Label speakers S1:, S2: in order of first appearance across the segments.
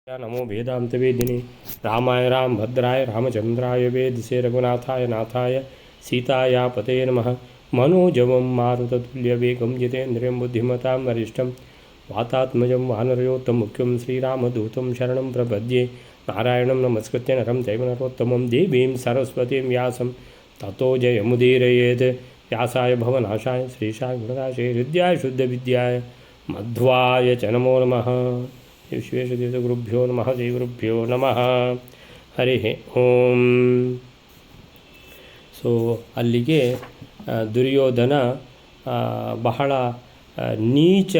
S1: नमो वेदांतवेदिने रामाय रामभद्राय रामचंद्राय वेदसे रघुनाथाय नाथाय सीताया पते नमः। मनोजवं मारुततुल्यवेगं जितेन्द्रियं बुद्धिमतां वरिष्ठं वातात्मजं वानरयोत्तममुख्यं श्रीरामदूतं शरणं प्रपद्ये। नारायणं नमस्कृत्य नरं चैव नरोत्तमं देवीं सरस्वतीं व्यासं ततो जयमुदीरयेत्। व्यासाय भवनाशाय श्रीशाय गुणराशे हृद्याय शुद्धविद्याय मध्वाय च नमो नमः। विश्वेशतीर्थगुरुभ्यो नमः। श्रीगुरुभ्यो नमः। ಹರಿ ಓಂ. ಸೊ ಅಲ್ಲಿಗೆ ದುರ್ಯೋಧನ ಬಹಳ ನೀಚ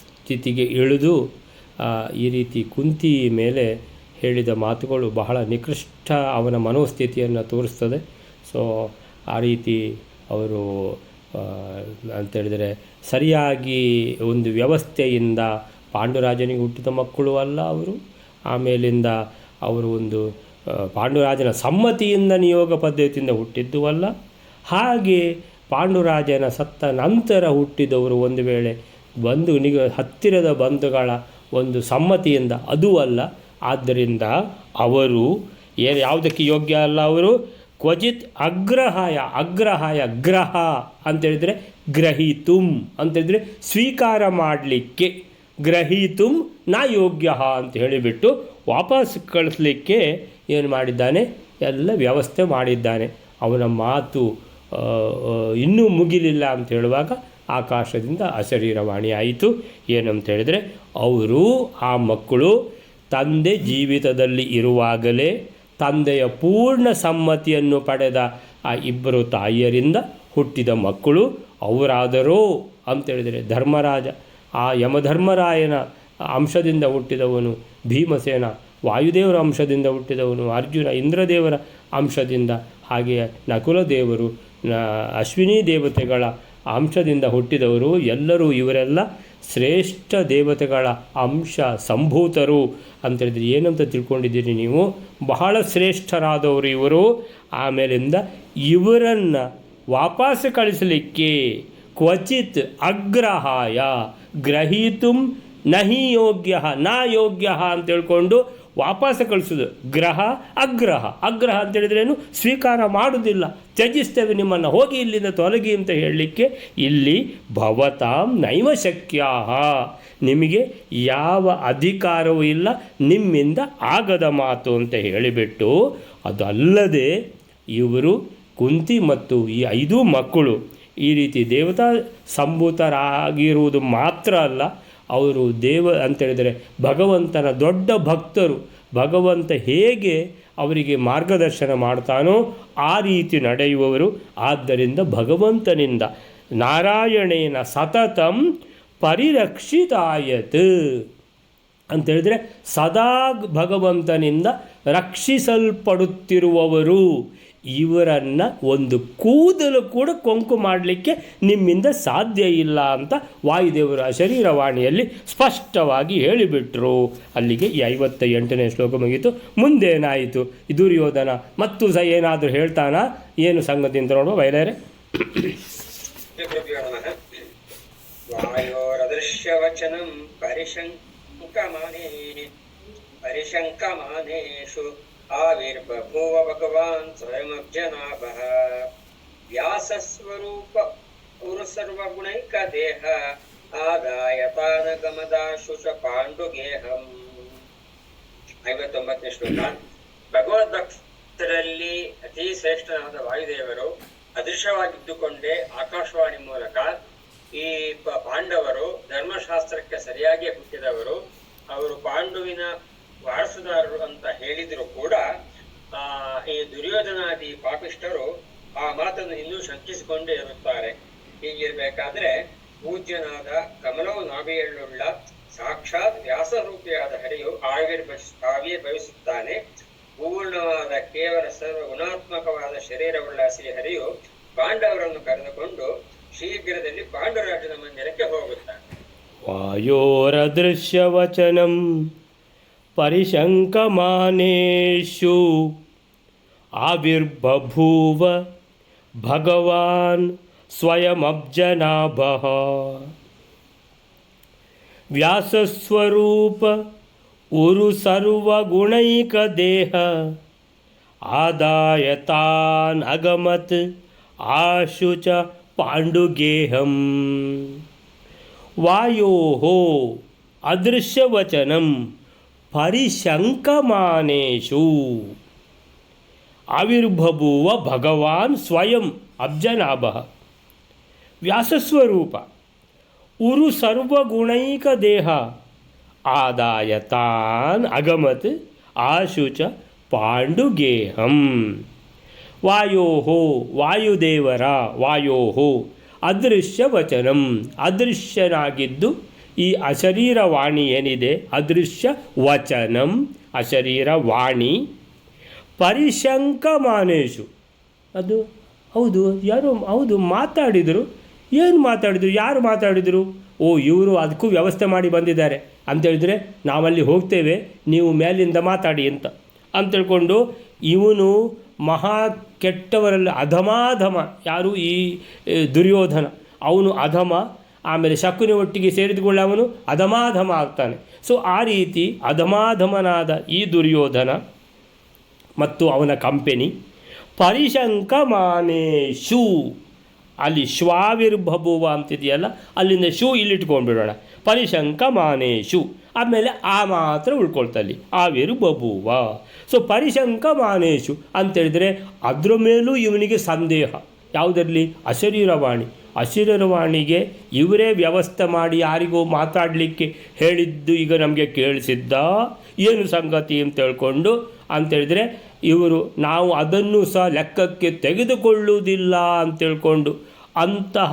S1: ಸ್ಥಿತಿಗೆ ಇಳಿದು ಈ ರೀತಿ ಕುಂತಿ ಮೇಲೆ ಹೇಳಿದ ಮಾತುಗಳು ಬಹಳ ನಿಕೃಷ್ಟ ಅವನ ಮನೋಸ್ಥಿತಿಯನ್ನು ತೋರಿಸ್ತದೆ. ಸೊ ಆ ರೀತಿ ಅವರು ಅಂತೇಳಿದರೆ ಸರಿಯಾಗಿ ಒಂದು ವ್ಯವಸ್ಥೆಯಿಂದ ಪಾಂಡುರಾಜನಿಗೆ ಹುಟ್ಟಿದ ಮಕ್ಕಳು ಅಲ್ಲ ಅವರು. ಆಮೇಲಿಂದ ಅವರು ಒಂದು ಪಾಂಡುರಾಜನ ಸಮ್ಮತಿಯಿಂದ ನಿಯೋಗ ಪದ್ಧತಿಯಿಂದ ಹುಟ್ಟಿದ್ದೂ ಅಲ್ಲ. ಹಾಗೆ ಪಾಂಡುರಾಜನ ಸತ್ತ ನಂತರ ಹುಟ್ಟಿದವರು ಒಂದು ವೇಳೆ ಹತ್ತಿರದ ಬಂಧುಗಳ ಒಂದು ಸಮ್ಮತಿಯಿಂದ ಅದೂ ಅಲ್ಲ. ಆದ್ದರಿಂದ ಅವರು ಯಾವುದಕ್ಕೆ ಯೋಗ್ಯ ಅಲ್ಲ. ಅವರು ಕ್ವಚಿತ್ ಅಗ್ರಹಾಯ ಗ್ರಹ ಅಂತೇಳಿದರೆ ಗ್ರಹೀತುಂ ಅಂತೇಳಿದರೆ ಸ್ವೀಕಾರ ಮಾಡಲಿಕ್ಕೆ, ಗ್ರಹೀತುಂ ನ ಯೋಗ್ಯ ಅಂತ ಹೇಳಿಬಿಟ್ಟು ವಾಪಸ್ ಕಳಿಸ್ಲಿಕ್ಕೆ ಏನು ಮಾಡಿದ್ದಾನೆ, ಎಲ್ಲ ವ್ಯವಸ್ಥೆ ಮಾಡಿದ್ದಾನೆ. ಅವನ ಮಾತು ಇನ್ನೂ ಮುಗಿಲಿಲ್ಲ ಅಂತ ಹೇಳುವಾಗ ಆಕಾಶದಿಂದ ಅಶರೀರವಾಣಿ ಆಯಿತು. ಏನಂತ ಹೇಳಿದರೆ, ಅವರು ಆ ಮಕ್ಕಳು ತಂದೆ ಜೀವಿತದಲ್ಲಿ ಇರುವಾಗಲೇ ತಂದೆಯ ಪೂರ್ಣ ಸಮ್ಮತಿಯನ್ನು ಪಡೆದ ಆ ಇಬ್ಬರು ತಾಯಿಯರಿಂದ ಹುಟ್ಟಿದ ಮಕ್ಕಳು ಅವರಾದರೋ ಅಂತೇಳಿದರೆ ಧರ್ಮರಾಜ, ಆ ಯಮಧರ್ಮರಾಯನ ಅಂಶದಿಂದ ಹುಟ್ಟಿದವನು ಭೀಮಸೇನ, ವಾಯುದೇವರ ಅಂಶದಿಂದ ಹುಟ್ಟಿದವನು ಅರ್ಜುನ, ಇಂದ್ರದೇವರ ಅಂಶದಿಂದ, ಹಾಗೆಯೇ ನಕುಲದೇವರು, ಅಶ್ವಿನಿ ದೇವತೆಗಳ ಅಂಶದಿಂದ ಹುಟ್ಟಿದವರು ಎಲ್ಲರೂ ಇವರೆಲ್ಲ ಶ್ರೇಷ್ಠ ದೇವತೆಗಳ ಅಂಶ ಸಂಭೂತರು ಅಂತೇಳಿದರೆ ಏನಂತ ತಿಳ್ಕೊಂಡಿದ್ದೀರಿ ನೀವು? ಬಹಳ ಶ್ರೇಷ್ಠರಾದವರು ಇವರು. ಆಮೇಲಿಂದ ಇವರನ್ನು ವಾಪಸ್ ಕಳಿಸಲಿಕ್ಕೆ ಕ್ವಚಿತ್ ಅಗ್ರಹಾಯ ಗ್ರಹೀತುಂ ನಹಿ ಯೋಗ್ಯ ನ ಯೋಗ್ಯ ಅಂತ ಹೇಳ್ಕೊಂಡು ವಾಪಸ್ ಕಳಿಸೋದು. ಅಗ್ರಹ ಅಂತೇಳಿದ್ರೇನು? ಸ್ವೀಕಾರ ಮಾಡೋದಿಲ್ಲ, ತ್ಯಜಿಸ್ತೇವೆ ನಿಮ್ಮನ್ನು, ಹೋಗಿ ಇಲ್ಲಿಂದ ತೊಲಗಿ ಅಂತ ಹೇಳಲಿಕ್ಕೆ ಇಲ್ಲಿ ಭವತಾಂ ನೈವ ಶಕ್ಯಾಹ, ನಿಮಗೆ ಯಾವ ಅಧಿಕಾರವೂ ಇಲ್ಲ, ನಿಮ್ಮಿಂದ ಆಗದ ಮಾತು ಅಂತ ಹೇಳಿಬಿಟ್ಟು, ಅದಲ್ಲದೆ ಇವರು ಕುಂತಿ ಮತ್ತು ಈ 5 ಮಕ್ಕಳು ಈ ರೀತಿ ದೇವತಾ ಸಂಭೂತರಾಗಿರುವುದು ಮಾತ್ರ ಅಲ್ಲ, ಅವರು ಅಂತೇಳಿದರೆ ಭಗವಂತನ ದೊಡ್ಡ ಭಕ್ತರು. ಭಗವಂತ ಹೇಗೆ ಅವರಿಗೆ ಮಾರ್ಗದರ್ಶನ ಮಾಡ್ತಾನೋ ಆ ರೀತಿ ನಡೆಯುವವರು. ಆದ್ದರಿಂದ ಭಗವಂತನಿಂದ ನಾರಾಯಣೇನ ಸತತಂ ಪರಿರಕ್ಷಿತಾಯತ್ ಅಂತೇಳಿದರೆ ಸದಾ ಭಗವಂತನಿಂದ ರಕ್ಷಿಸಲ್ಪಡುತ್ತಿರುವವರು. ಇವರನ್ನು ಒಂದು ಕೂದಲು ಕೂಡ ಕೊಂಕು ಮಾಡಲಿಕ್ಕೆ ನಿಮ್ಮಿಂದ ಸಾಧ್ಯ ಇಲ್ಲ ಅಂತ ವಾಯುದೇವರು ಶರೀರವಾಣಿಯಲ್ಲಿ ಸ್ಪಷ್ಟವಾಗಿ ಹೇಳಿಬಿಟ್ರು. ಅಲ್ಲಿಗೆ ಈ 58ನೇ ಶ್ಲೋಕ ಮುಗಿಯಿತು. ಮುಂದೇನಾಯಿತು? ದುರ್ಯೋಧನ ಮತ್ತು ಸಹ ಏನಾದರೂ ಹೇಳ್ತಾನಾ? ಏನು ಸಂಗತಿ ಅಂತ ನೋಡುವ ಬಯಲಾರೆ.
S2: ಪರಿಶಂಕಮಾನೇಷು ಆವಿರ್ಬಭೂವ ಭಗವಾನ್ ಸ್ವಯಮಬ್ಜನಾಭಃ ವ್ಯಾಸಸ್ವರೂಪ ಸರ್ವಗುಣೈಕ ದೇಹ ಆದಾಯ ತಾನಗಮದಾಶುಷ ಪಾಂಡುಗೇಹಂ. 59ನೇ ಶ್ಲೋಕ. ಭಗವದ್ ಭಕ್ತರಲ್ಲಿ ಅತಿ ಶ್ರೇಷ್ಠನಾದ ವಾಯುದೇವರು ಅದೃಶ್ಯವಾಗಿದ್ದುಕೊಂಡೇ ಆಕಾಶವಾಣಿ ಮೂಲಕ ಈ ಪಾಂಡವರು ಧರ್ಮಶಾಸ್ತ್ರಕ್ಕೆ ಸರಿಯಾಗಿ ಹುಟ್ಟಿದವರು, ಅವರು ಪಾಂಡುವಿನ ವಾರಸುದಾರರು ಅಂತ ಹೇಳಿದ್ರು ಕೂಡ ಈ ದುರ್ಯೋಧನಾದಿ ಪಾಪಿಷ್ಠರು ಆ ಮಾತನ್ನು ಇನ್ನೂ ಶಂಕಿಸಿಕೊಂಡೇ ಇರುತ್ತಾರೆ. ಹೀಗಿರ್ಬೇಕಾದ್ರೆ ಪೂಜ್ಯನಾದ ಕಮಲವು ನಾಭಿಯಳ್ಳುಳ್ಳ ಸಾಕ್ಷಾತ್ ವ್ಯಾಸರೂಪಿಯಾದ ಹರಿಯು ಆವಿರ್ಭವಿಸುತ್ತಾನೆ. ಪೂರ್ಣವಾದ ಕೇವಲ ಸರ್ವ ಗುಣಾತ್ಮಕವಾದ ಶರೀರವುಳ್ಳ ಶ್ರೀ ಹರಿಯು ಪಾಂಡವರನ್ನು ಕರೆದುಕೊಂಡು ಶೀಘ್ರದಲ್ಲಿ ಪಾಂಡುರಾಜನ ಮಂದಿರಕ್ಕೆ ಹೋಗುತ್ತಾನೆ.
S1: ವಾಯೋರದೃಶ್ಯವಚನಂ ಪರಿಶಂಕಮಾನೇಷು ಆವಿರ್ಬಭೂವ ಭಗವಾನ್ ಸ್ವಯಮಬ್ಜನಾಭಃ ವ್ಯಾಸಸ್ವರೂಪ ಉರು ಸರ್ವಗುಣೈಕ ದೇಹ ಆದಾಯ ತಾನ್ ಅಗಮತ್ ಆಶುಚ ಪಾಂಡುಗೇಹಂ ವಾಯೋಃ ಅದೃಶ್ಯವಚನಂ ಪರಿಶಂಕಮಾನೇಷು ಆವಿರ್ಬಭೂವ ಭಗವಾನ್ ಸ್ವಯಂ ಅಬ್ಜನಾಭಃ ವ್ಯಾಸಸ್ವರೂಪ ಉರು ಸರ್ವಗುಣೈಕ ದೇಹ ಆದಾಯ ತಾನ್ ಅಗಮತ್ ಆಶುಚ ಪಾಂಡುಗೇಹಂ ವಾಯೋಃ ವಾಯುದೇವರ ವಾಯೋಃ ಅದೃಶ್ಯವಚನಂ ಅದೃಶ್ಯನಾಗಿದ್ದು ಈ ಅಶರೀರವಾಣಿ ಏನಿದೆ ಅದೃಶ್ಯ ವಚನಂ ಅಶರೀರವಾಣಿ ಪರಿಶಂಕಮಾನೇಷು ಅದು ಹೌದು ಯಾರು ಹೌದು ಮಾತಾಡಿದರು ಏನು ಮಾತಾಡಿದರು ಯಾರು ಮಾತಾಡಿದರು ಓ ಇವರು ಅದಕ್ಕೂ ವ್ಯವಸ್ಥೆ ಮಾಡಿ ಬಂದಿದ್ದಾರೆ ಅಂತೇಳಿದರೆ ನಾವಲ್ಲಿ ಹೋಗ್ತೇವೆ ನೀವು ಮೇಲಿಂದ ಮಾತಾಡಿ ಅಂತೇಳ್ಕೊಂಡು ಇವನು ಮಹಾ ಕೆಟ್ಟವರಲ್ಲಿ ಅಧಮಾಧಮ ಯಾರು ಈ ದುರ್ಯೋಧನ ಅವನು ಅಧಮ ಆಮೇಲೆ ಶಕುನಿ ಒಟ್ಟಿಗೆ ಸೇರಿದುಕೊಳ್ಳ ಅವನು ಅಧಮಾಧಮ ಆಗ್ತಾನೆ. ಸೊ ಆ ರೀತಿ ಅಧಮಾಧಮನಾದ ಈ ದುರ್ಯೋಧನ ಮತ್ತು ಅವನ ಕಂಪೆನಿ ಪರಿಶಂಕಮಾನೇಷು ಅಲ್ಲಿ ಶ್ವಾವಿರ್ಬಭುವ ಅಂತಿದೆಯಲ್ಲ ಅಲ್ಲಿಂದ ಶೂ ಇಲ್ಲಿಟ್ಕೊಂಡ್ಬಿಡೋಣ ಪರಿಶಂಕಮಾನೇಷು ಆಮೇಲೆ ಆ ಮಾತ್ರ ಉಳ್ಕೊಳ್ತಲ್ಲಿ ಆವಿರ್ಬಭುವ. ಸೊ ಪರಿಶಂಕಮಾನೇಷು ಅಂತೇಳಿದರೆ ಅದರ ಮೇಲೂ ಇವನಿಗೆ ಸಂದೇಹ ಯಾವುದರಲ್ಲಿ ಅಶರೀರವಾಣಿಗೆ ಇವರೇ ವ್ಯವಸ್ಥೆ ಮಾಡಿ ಯಾರಿಗೂ ಮಾತಾಡಲಿಕ್ಕೆ ಹೇಳಿದ್ದು ಈಗ ನಮಗೆ ಕೇಳಿಸಿದ್ದ ಏನು ಸಂಗತಿ ಅಂತ ಹೇಳ್ಕೊಂಡು ಅಂತೇಳಿದರೆ ಇವರು ನಾವು ಅದನ್ನು ಸಹ ಲೆಕ್ಕಕ್ಕೆ ತೆಗೆದುಕೊಳ್ಳುವುದಿಲ್ಲ ಅಂತೇಳ್ಕೊಂಡು ಅಂತಹ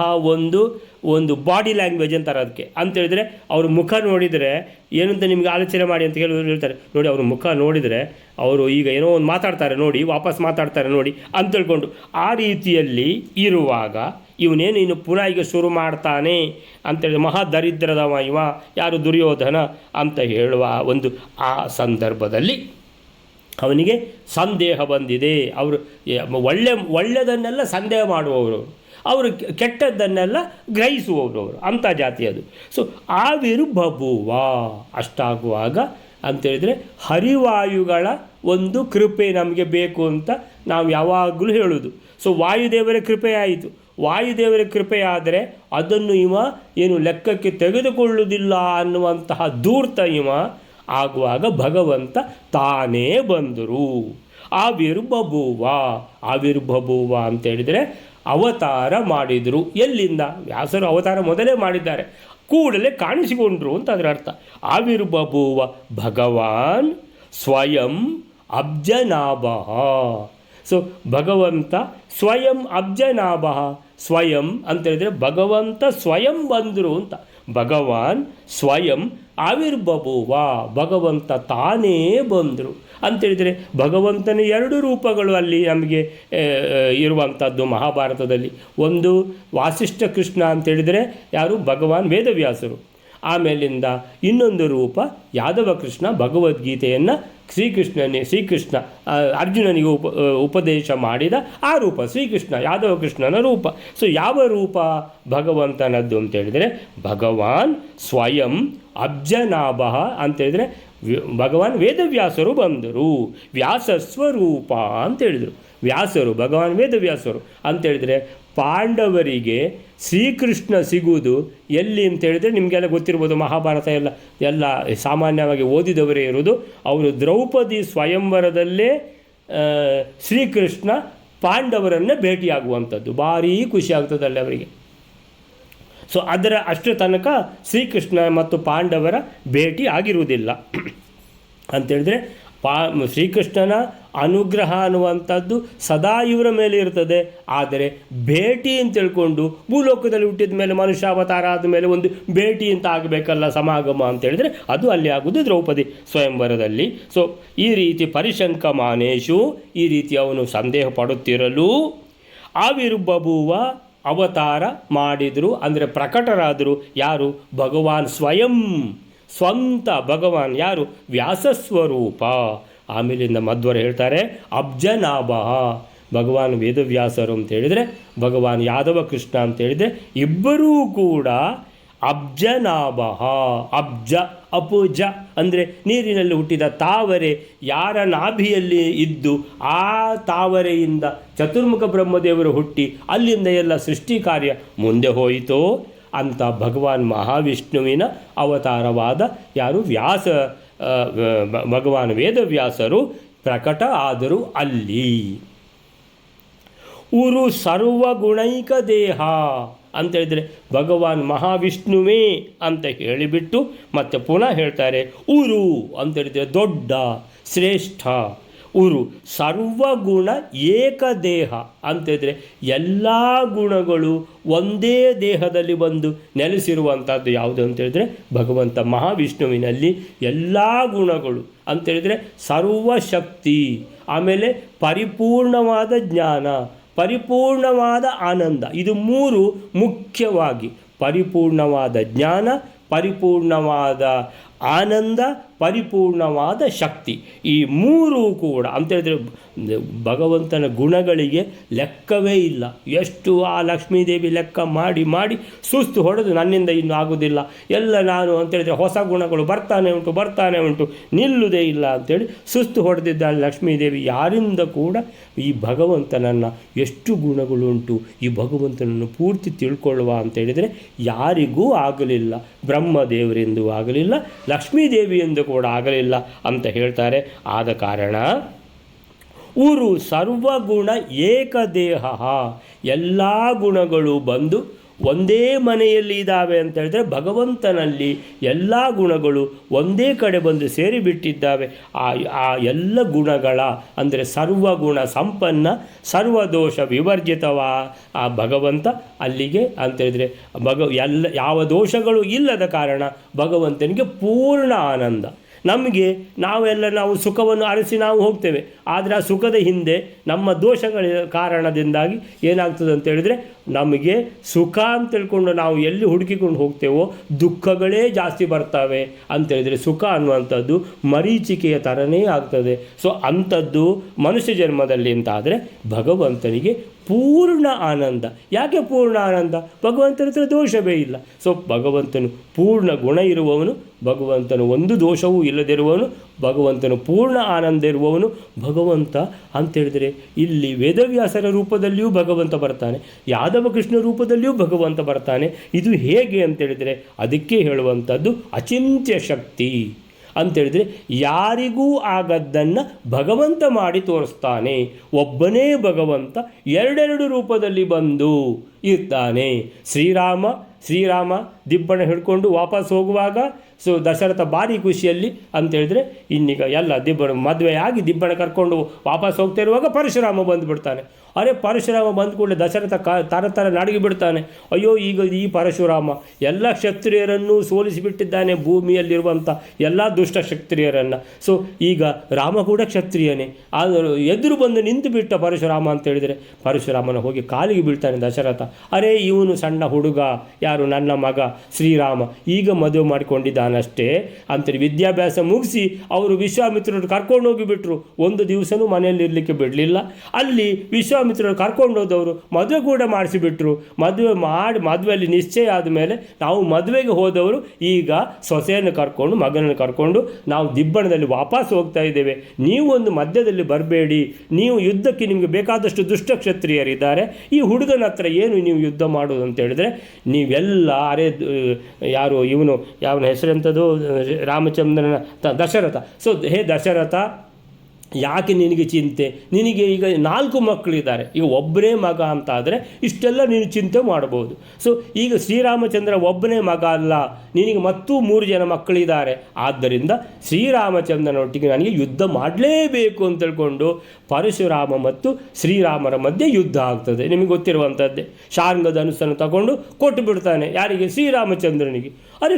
S1: ಒಂದು ಬಾಡಿ ಲ್ಯಾಂಗ್ವೇಜ್ ಅಂತಾರೆ ಅದಕ್ಕೆ ಅಂತೇಳಿದರೆ ಅವ್ರ ಮುಖ ನೋಡಿದರೆ ಏನಂತ ನಿಮಗೆ ಆಲೋಚನೆ ಮಾಡಿ ಅಂತ ಹೇಳ್ತಾರೆ ನೋಡಿ ಅವ್ರ ಮುಖ ನೋಡಿದರೆ ಅವರು ಈಗ ಏನೋ ಒಂದು ಮಾತಾಡ್ತಾರೆ ನೋಡಿ ವಾಪಸ್ ಮಾತಾಡ್ತಾರೆ ನೋಡಿ ಅಂತೇಳ್ಕೊಂಡು ಆ ರೀತಿಯಲ್ಲಿ ಇರುವಾಗ ಇವನೇನು ಇನ್ನು ಪುನಃ ಈಗ ಶುರು ಮಾಡ್ತಾನೆ ಅಂತೇಳಿ ಮಹಾ ದರಿದ್ರದವ ಇವ ಯಾರು ದುರ್ಯೋಧನ ಅಂತ ಹೇಳುವ ಒಂದು ಆ ಸಂದರ್ಭದಲ್ಲಿ ಅವನಿಗೆ ಸಂದೇಹ ಬಂದಿದೆ. ಅವರು ಒಳ್ಳೆಯದನ್ನೆಲ್ಲ ಸಂದೇಹ ಮಾಡುವವರು ಅವರು ಕೆಟ್ಟದ್ದನ್ನೆಲ್ಲ ಗ್ರಹಿಸುವವರು ಅವರು ಅಂಥ ಜಾತಿ ಅದು. ಸೊ ಆವಿರ್ಬಭುವ ಅಷ್ಟಾಗುವಾಗ ಅಂತೇಳಿದರೆ ಹರಿವಾಯುಗಳ ಒಂದು ಕೃಪೆ ನಮಗೆ ಬೇಕು ಅಂತ ನಾವು ಯಾವಾಗಲೂ ಹೇಳೋದು. ಸೊ ವಾಯುದೇವರ ಕೃಪೆ ಆಯಿತು. ವಾಯುದೇವರ ಕೃಪೆಯಾದರೆ ಅದನ್ನು ಇವ ಏನು ಲೆಕ್ಕಕ್ಕೆ ತೆಗೆದುಕೊಳ್ಳುವುದಿಲ್ಲ ಅನ್ನುವಂತಹ ಧೂರ್ತ ಇವ ಆಗುವಾಗ ಭಗವಂತ ತಾನೇ ಬಂದರು. ಆವಿರ್ಬಭುವ ಅಂತೇಳಿದರೆ ಅವತಾರ ಮಾಡಿದರು. ಎಲ್ಲಿಂದ? ವ್ಯಾಸರು ಅವತಾರ ಮೊದಲೇ ಮಾಡಿದ್ದಾರೆ, ಕೂಡಲೇ ಕಾಣಿಸಿಕೊಂಡ್ರು ಅಂತ ಅದರ ಅರ್ಥ. ಆವಿರ್ಬಭುವ ಭಗವಾನ್ ಸ್ವಯಂ ಅಬ್ಜನಾಭಃ. ಸೊ ಭಗವಂತ ಸ್ವಯಂ ಅಬ್ಜನಾಭಃ. ಸ್ವಯಂ ಅಂತೇಳಿದರೆ ಭಗವಂತ ಸ್ವಯಂ ಬಂದರು ಅಂತ. ಭಗವಾನ್ ಸ್ವಯಂ ಆವಿರ್ಬಭುವ ಭಗವಂತ ತಾನೇ ಬಂದರು ಅಂತೇಳಿದರೆ ಭಗವಂತನ ಎರಡು ರೂಪಗಳು ಅಲ್ಲಿ ನಮಗೆ ಇರುವಂಥದ್ದು ಮಹಾಭಾರತದಲ್ಲಿ. ಒಂದು ವಾಸಿಷ್ಠ ಕೃಷ್ಣ ಅಂತೇಳಿದರೆ ಯಾರು? ಭಗವಾನ್ ವೇದವ್ಯಾಸರು. ಆಮೇಲಿಂದ ಇನ್ನೊಂದು ರೂಪ ಯಾದವ ಕೃಷ್ಣ ಭಗವದ್ಗೀತೆಯನ್ನು ಶ್ರೀಕೃಷ್ಣ ಅರ್ಜುನನಿಗೆ ಉಪದೇಶ ಮಾಡಿದ ಆ ರೂಪ ಶ್ರೀಕೃಷ್ಣ ಯಾದವ ಕೃಷ್ಣನ ರೂಪ. ಸೊ ಯಾವ ರೂಪ ಭಗವಂತನದ್ದು ಅಂತೇಳಿದರೆ ಭಗವಾನ್ ಸ್ವಯಂ ಅಬ್ಜನಾಭಃ ಅಂತೇಳಿದರೆ ಭಗವಾನ್ ವೇದವ್ಯಾಸರು ಬಂದರು. ವ್ಯಾಸಸ್ವರೂಪ ಅಂತೇಳಿದರು. ವ್ಯಾಸರು ಭಗವಾನ್ ವೇದವ್ಯಾಸರು ಅಂತೇಳಿದರೆ ಪಾಂಡವರಿಗೆ ಶ್ರೀಕೃಷ್ಣ ಸಿಗುವುದು ಎಲ್ಲಿ ಅಂತೇಳಿದರೆ ನಿಮಗೆಲ್ಲ ಗೊತ್ತಿರ್ಬೋದು, ಮಹಾಭಾರತ ಎಲ್ಲ ಸಾಮಾನ್ಯವಾಗಿ ಓದಿದವರೇ ಇರೋದು. ಅವರು ದ್ರೌಪದಿ ಸ್ವಯಂವರದಲ್ಲೇ ಶ್ರೀಕೃಷ್ಣ ಪಾಂಡವರನ್ನು ಭೇಟಿಯಾಗುವಂಥದ್ದು ಭಾರೀ ಖುಷಿ ಆಗ್ತದಲ್ಲ ಅವರಿಗೆ. ಸೊ ಅದರ ಅಷ್ಟರ ತನಕ ಶ್ರೀಕೃಷ್ಣ ಮತ್ತು ಪಾಂಡವರ ಭೇಟಿ ಆಗಿರುವುದಿಲ್ಲ ಅಂತೇಳಿದರೆ ಶ್ರೀಕೃಷ್ಣನ ಅನುಗ್ರಹ ಅನ್ನುವಂಥದ್ದು ಸದಾ ಇವರ ಮೇಲೆ ಇರ್ತದೆ. ಆದರೆ ಭೇಟಿ ಅಂತ ತಿಳ್ಕೊಂಡು ಭೂಲೋಕದಲ್ಲಿ ಹುಟ್ಟಿದ ಮೇಲೆ ಮನುಷ್ಯ ಅವತಾರ ಆದ ಮೇಲೆ ಒಂದು ಭೇಟಿ ಅಂತ ಆಗಬೇಕಲ್ಲ, ಸಮಾಗಮ ಅಂತೇಳಿದರೆ ಅದು ಅಲ್ಲಿ ಆಗುವುದು ದ್ರೌಪದಿ ಸ್ವಯಂವರದಲ್ಲಿ. ಸೊ ಈ ರೀತಿ ಪರಿಶಂಕಮಾನೇಷು ಈ ರೀತಿ ಅವನು ಸಂದೇಹ ಪಡುತ್ತಿರಲು ಆವಿರ್ಬಭುವ ಅವತಾರ ಮಾಡಿದರು ಅಂದರೆ ಪ್ರಕಟರಾದರು. ಯಾರು? ಭಗವಾನ್ ಸ್ವಯಂ ಸ್ವಂತ ಭಗವಾನ್ ಯಾರು? ವ್ಯಾಸಸ್ವರೂಪ. ಆಮೇಲಿಂದ ಮಧ್ವರು ಹೇಳ್ತಾರೆ ಅಬ್ಜನಾಭಃ ಭಗವಾನ್ ವೇದವ್ಯಾಸರು ಅಂತೇಳಿದರೆ ಭಗವಾನ್ ಯಾದವ ಕೃಷ್ಣ ಅಂತೇಳಿದರೆ ಇಬ್ಬರೂ ಕೂಡ ಅಬ್ಜನಾಭಃ. ಅಪುಜ ಅಂದರೆ ನೀರಿನಲ್ಲಿ ಹುಟ್ಟಿದ ತಾವರೆ ಯಾರ ನಾಭಿಯಲ್ಲಿ ಇದ್ದು ಆ ತಾವರೆಯಿಂದ ಚತುರ್ಮುಖ ಬ್ರಹ್ಮದೇವರು ಹುಟ್ಟಿ ಅಲ್ಲಿಂದ ಎಲ್ಲ ಸೃಷ್ಟಿ ಕಾರ್ಯ ಮುಂದೆ ಹೋಯಿತೋ ಅಂತ ಭಗವಾನ್ ಮಹಾವಿಷ್ಣುವಿನ ಅವತಾರವಾದ ಯಾರು ವ್ಯಾಸ ಭಗವಾನ್ ವೇದವ್ಯಾಸರು ಪ್ರಕಟ ಆದರು ಅಲ್ಲಿ. ಉರು ಸರ್ವಗುಣೈಕ ದೇಹ ಅಂತೇಳಿದರೆ ಭಗವಾನ್ ಮಹಾವಿಷ್ಣುವೇ ಅಂತ ಹೇಳಿಬಿಟ್ಟು ಮತ್ತೆ ಪುನಃ ಹೇಳ್ತಾರೆ ಉರು ಅಂತೇಳಿದರೆ ದೊಡ್ಡ ಶ್ರೇಷ್ಠ. ಉರು ಸರ್ವಗುಣ ಏಕದೇಹ ಅಂತೇಳಿದರೆ ಎಲ್ಲ ಗುಣಗಳು ಒಂದೇ ದೇಹದಲ್ಲಿ ಬಂದು ನೆಲೆಸಿರುವಂಥದ್ದು ಯಾವುದು ಅಂತೇಳಿದರೆ ಭಗವಂತ ಮಹಾವಿಷ್ಣುವಿನಲ್ಲಿ ಎಲ್ಲ ಗುಣಗಳು ಅಂತೇಳಿದರೆ ಸರ್ವಶಕ್ತಿ, ಆಮೇಲೆ ಪರಿಪೂರ್ಣವಾದ ಜ್ಞಾನ, ಪರಿಪೂರ್ಣವಾದ ಆನಂದ. ಇದು ಮೂರು ಮುಖ್ಯವಾಗಿ ಪರಿಪೂರ್ಣವಾದ ಜ್ಞಾನ, ಪರಿಪೂರ್ಣವಾದ ಆನಂದ, ಪರಿಪೂರ್ಣವಾದ ಶಕ್ತಿ. ಈ ಮೂರೂ ಕೂಡ ಅಂತೇಳಿದರೆ ಭಗವಂತನ ಗುಣಗಳಿಗೆ ಲೆಕ್ಕವೇ ಇಲ್ಲ. ಎಷ್ಟು ಆ ಲಕ್ಷ್ಮೀದೇವಿ ಲೆಕ್ಕ ಮಾಡಿ ಮಾಡಿ ಸುಸ್ತು ಹೊಡೆದು ನನ್ನಿಂದ ಇನ್ನೂ ಆಗೋದಿಲ್ಲ ಎಲ್ಲ ನಾನು ಅಂತೇಳಿದರೆ ಹೊಸ ಗುಣಗಳು ಬರ್ತಾನೆ ಉಂಟು ನಿಲ್ಲುವುದೇ ಇಲ್ಲ ಅಂಥೇಳಿ ಸುಸ್ತು ಹೊಡೆದಿದ್ದಾಳೆ ಲಕ್ಷ್ಮೀದೇವಿ. ಯಾರಿಂದ ಕೂಡ ಈ ಭಗವಂತನನ್ನು ಎಷ್ಟು ಗುಣಗಳುಂಟು, ಈ ಭಗವಂತನನ್ನು ಪೂರ್ತಿ ತಿಳ್ಕೊಳ್ಳುವ ಅಂತೇಳಿದರೆ ಯಾರಿಗೂ ಆಗಲಿಲ್ಲ. ಬ್ರಹ್ಮದೇವರೆಂದೂ ಆಗಲಿಲ್ಲ, ಲಕ್ಷ್ಮೀದೇವಿಯೆಂದು ಕೂಡ ಆಗಲಿಲ್ಲ ಅಂತ ಹೇಳ್ತಾರೆ. ಆದ ಕಾರಣ ಉರು ಸರ್ವಗುಣ ಏಕದೇಹ, ಎಲ್ಲ ಗುಣಗಳು ಬಂದು ಒಂದೇ ಮನೆಯಲ್ಲಿ ಇದ್ದಾವೆ ಅಂತ ಹೇಳಿದ್ರೆ ಭಗವಂತನಲ್ಲಿ ಎಲ್ಲ ಗುಣಗಳು ಒಂದೇ ಕಡೆ ಬಂದು ಸೇರಿಬಿಟ್ಟಿದ್ದಾವೆ. ಆ ಎಲ್ಲ ಗುಣಗಳ ಅಂದರೆ ಸರ್ವಗುಣ ಸಂಪನ್ನ ಸರ್ವದೋಷ ವಿವರ್ಜಿತವ ಆ ಭಗವಂತ ಅಲ್ಲಿಗೆ ಅಂತೇಳಿದರೆ ಯಾವ ದೋಷಗಳು ಇಲ್ಲದ ಕಾರಣ ಭಗವಂತನಿಗೆ ಪೂರ್ಣ ಆನಂದ. ನಮಗೆ ನಾವು ಸುಖವನ್ನು ಅರಸಿ ನಾವು ಹೋಗ್ತೇವೆ, ಆದರೆ ಆ ಸುಖದ ಹಿಂದೆ ನಮ್ಮ ದೋಷಗಳ ಕಾರಣದಿಂದಾಗಿ ಏನಾಗ್ತದೆ ಅಂತ ಹೇಳಿದರೆ ನಮಗೆ ಸುಖ ಅಂತ ತಿಳ್ಕೊಂಡು ನಾವು ಎಲ್ಲಿ ಹುಡುಕಿಕೊಂಡು ಹೋಗ್ತೇವೋ ದುಃಖಗಳೇ ಜಾಸ್ತಿ ಬರ್ತವೆ ಅಂತೇಳಿದರೆ ಸುಖ ಅನ್ನುವಂಥದ್ದು ಮರೀಚಿಕೆಯ ಥರನೇ ಆಗ್ತದೆ. ಸೊ ಅಂಥದ್ದು ಮನುಷ್ಯ ಜನ್ಮದಲ್ಲಿ ಅಂತಾದರೆ ಭಗವಂತನಿಗೆ ಪೂರ್ಣ ಆನಂದ. ಯಾಕೆ ಪೂರ್ಣ ಆನಂದ? ಭಗವಂತನ ಹತ್ರ ದೋಷವೇ ಇಲ್ಲ. ಸೊ ಭಗವಂತನು ಪೂರ್ಣ ಗುಣ ಇರುವವನು, ಭಗವಂತನು ಒಂದು ದೋಷವೂ ಇಲ್ಲದಿರುವವನು, ಭಗವಂತನು ಪೂರ್ಣ ಆನಂದ ಇರುವವನು. ಭಗವಂತ ಅಂತೇಳಿದರೆ ಇಲ್ಲಿ ವೇದವ್ಯಾಸರ ರೂಪದಲ್ಲಿಯೂ ಭಗವಂತ ಬರ್ತಾನೆ, ಯಾದವ ಕೃಷ್ಣ ರೂಪದಲ್ಲಿಯೂ ಭಗವಂತ ಬರ್ತಾನೆ. ಇದು ಹೇಗೆ ಅಂತೇಳಿದರೆ ಅದಕ್ಕೆ ಹೇಳುವಂಥದ್ದು ಅಚಿಂತ್ಯ ಶಕ್ತಿ ಅಂತೇಳಿದರೆ ಯಾರಿಗೂ ಆಗದ್ದನ್ನು ಭಗವಂತ ಮಾಡಿ ತೋರಿಸ್ತಾನೆ. ಒಬ್ಬನೇ ಭಗವಂತ ಎರಡೆರಡು ರೂಪದಲ್ಲಿ ಬಂದು ಇರ್ತಾನೆ. ಶ್ರೀರಾಮ ದಿಬ್ಬಣ ಹಿಡ್ಕೊಂಡು ವಾಪಸ್ ಹೋಗುವಾಗ ದಶರಥ ಭಾರಿ ಖುಷಿಯಲ್ಲಿ ಅಂತೇಳಿದರೆ ಇನ್ನೀಗ ಎಲ್ಲ ಮದುವೆ ಆಗಿ ದಿಬ್ಬಣ ಕರ್ಕೊಂಡು ವಾಪಸ್ ಹೋಗ್ತಾ ಇರುವಾಗ ಪರಶುರಾಮ ಬಂದುಬಿಡ್ತಾನೆ. ಪರಶುರಾಮ ಬಂದ ಕೂಡಲೇ ದಶರಥ ತರ ನಡಗಿ ಬಿಡ್ತಾನೆ. ಅಯ್ಯೋ, ಈಗ ಈ ಪರಶುರಾಮ ಎಲ್ಲ ಕ್ಷತ್ರಿಯರನ್ನು ಸೋಲಿಸಿಬಿಟ್ಟಿದ್ದಾನೆ, ಭೂಮಿಯಲ್ಲಿರುವಂಥ ಎಲ್ಲ ದುಷ್ಟ ಕ್ಷತ್ರಿಯರನ್ನು. ಸೊ ಈಗ ರಾಮ ಕೂಡ ಕ್ಷತ್ರಿಯನೇ, ಆದರೂ ಎದುರು ಬಂದು ನಿಂತು ಬಿಟ್ಟ ಪರಶುರಾಮ ಅಂತೇಳಿದರೆ ಪರಶುರಾಮನ ಹೋಗಿ ಕಾಲಿಗೆ ಬೀಳ್ತಾನೆ ದಶರಥ. ಇವನು ಸಣ್ಣ ಹುಡುಗ, ಯಾರು ನನ್ನ ಮಗ ಶ್ರೀರಾಮ, ಈಗ ಮದುವೆ ಮಾಡಿಕೊಂಡಿದ್ದಾನಷ್ಟೇ ಅಂತೇಳಿ ವಿದ್ಯಾಭ್ಯಾಸ ಮುಗಿಸಿ ಅವರು ವಿಶ್ವಾಮಿತ್ರರು ಕರ್ಕೊಂಡು ಹೋಗಿಬಿಟ್ರು. ಒಂದು ದಿವಸನೂ ಮನೆಯಲ್ಲಿರಲಿಕ್ಕೆ ಬಿಡಲಿಲ್ಲ. ಅಲ್ಲಿ ವಿಶ್ವಾಮಿತ್ರರು ಕರ್ಕೊಂಡು ಹೋದವರು ಮದುವೆ ಕೂಡ ಮಾಡಿಸಿಬಿಟ್ರು. ಮದುವೆಯಲ್ಲಿ ನಿಶ್ಚಯ ಆದಮೇಲೆ ನಾವು ಮದುವೆಗೆ ಹೋದವರು ಈಗ ಸೊಸೆಯನ್ನು ಕರ್ಕೊಂಡು ಮಗನನ್ನು ಕರ್ಕೊಂಡು ನಾವು ದಿಬ್ಬಣದಲ್ಲಿ ವಾಪಸ್ ಹೋಗ್ತಾ ಇದ್ದೇವೆ, ನೀವು ಒಂದು ಮಧ್ಯದಲ್ಲಿ ಬರಬೇಡಿ, ನೀವು ಯುದ್ಧಕ್ಕೆ ನಿಮಗೆ ಬೇಕಾದಷ್ಟು ದುಷ್ಟ ಕ್ಷತ್ರಿಯರಿದ್ದಾರೆ, ಈ ಹುಡುಗನ ಹತ್ರ ಏನು ನೀವು ಯುದ್ಧ ಮಾಡೋದು ಅಂತ ಹೇಳಿದ್ರೆ ನೀವೆಲ್ಲ ಯಾವನ ಹೆಸರೆಂಥದ್ದು ರಾಮಚಂದ್ರನ ದಶರಥ. ಸೊ ಹೇ ದಶರಥ, ಯಾಕೆ ನಿನಗೆ ಚಿಂತೆ? ನಿನಗೆ ಈಗ 4 ಮಕ್ಕಳಿದ್ದಾರೆ, ಈಗ ಒಬ್ಬನೇ ಮಗ ಅಂತಾದರೆ ಇಷ್ಟೆಲ್ಲ ನೀನು ಚಿಂತೆ ಮಾಡ್ಬೋದು. ಸೊ ಈಗ ಶ್ರೀರಾಮಚಂದ್ರ ಒಬ್ಬನೇ ಮಗ ಅಲ್ಲ, ನಿನಗೆ ಮತ್ತೂ 3 ಜನ ಮಕ್ಕಳಿದ್ದಾರೆ. ಆದ್ದರಿಂದ ಶ್ರೀರಾಮಚಂದ್ರನೊಟ್ಟಿಗೆ ನನಗೆ ಯುದ್ಧ ಮಾಡಲೇಬೇಕು ಅಂತ ತಿಳ್ಕೊಂಡು ಪರಶುರಾಮ ಮತ್ತು ಶ್ರೀರಾಮರ ಮಧ್ಯೆ ಯುದ್ಧ ಆಗ್ತದೆ. ನಿಮಗೆ ಗೊತ್ತಿರುವಂಥದ್ದೇ. ಶಾರ್ಂಗ ಧನುಸ್ಸನ್ನು ತಗೊಂಡು ಕೊಟ್ಟು ಬಿಡ್ತಾನೆ. ಯಾರಿಗೆ? ಶ್ರೀರಾಮಚಂದ್ರನಿಗೆ.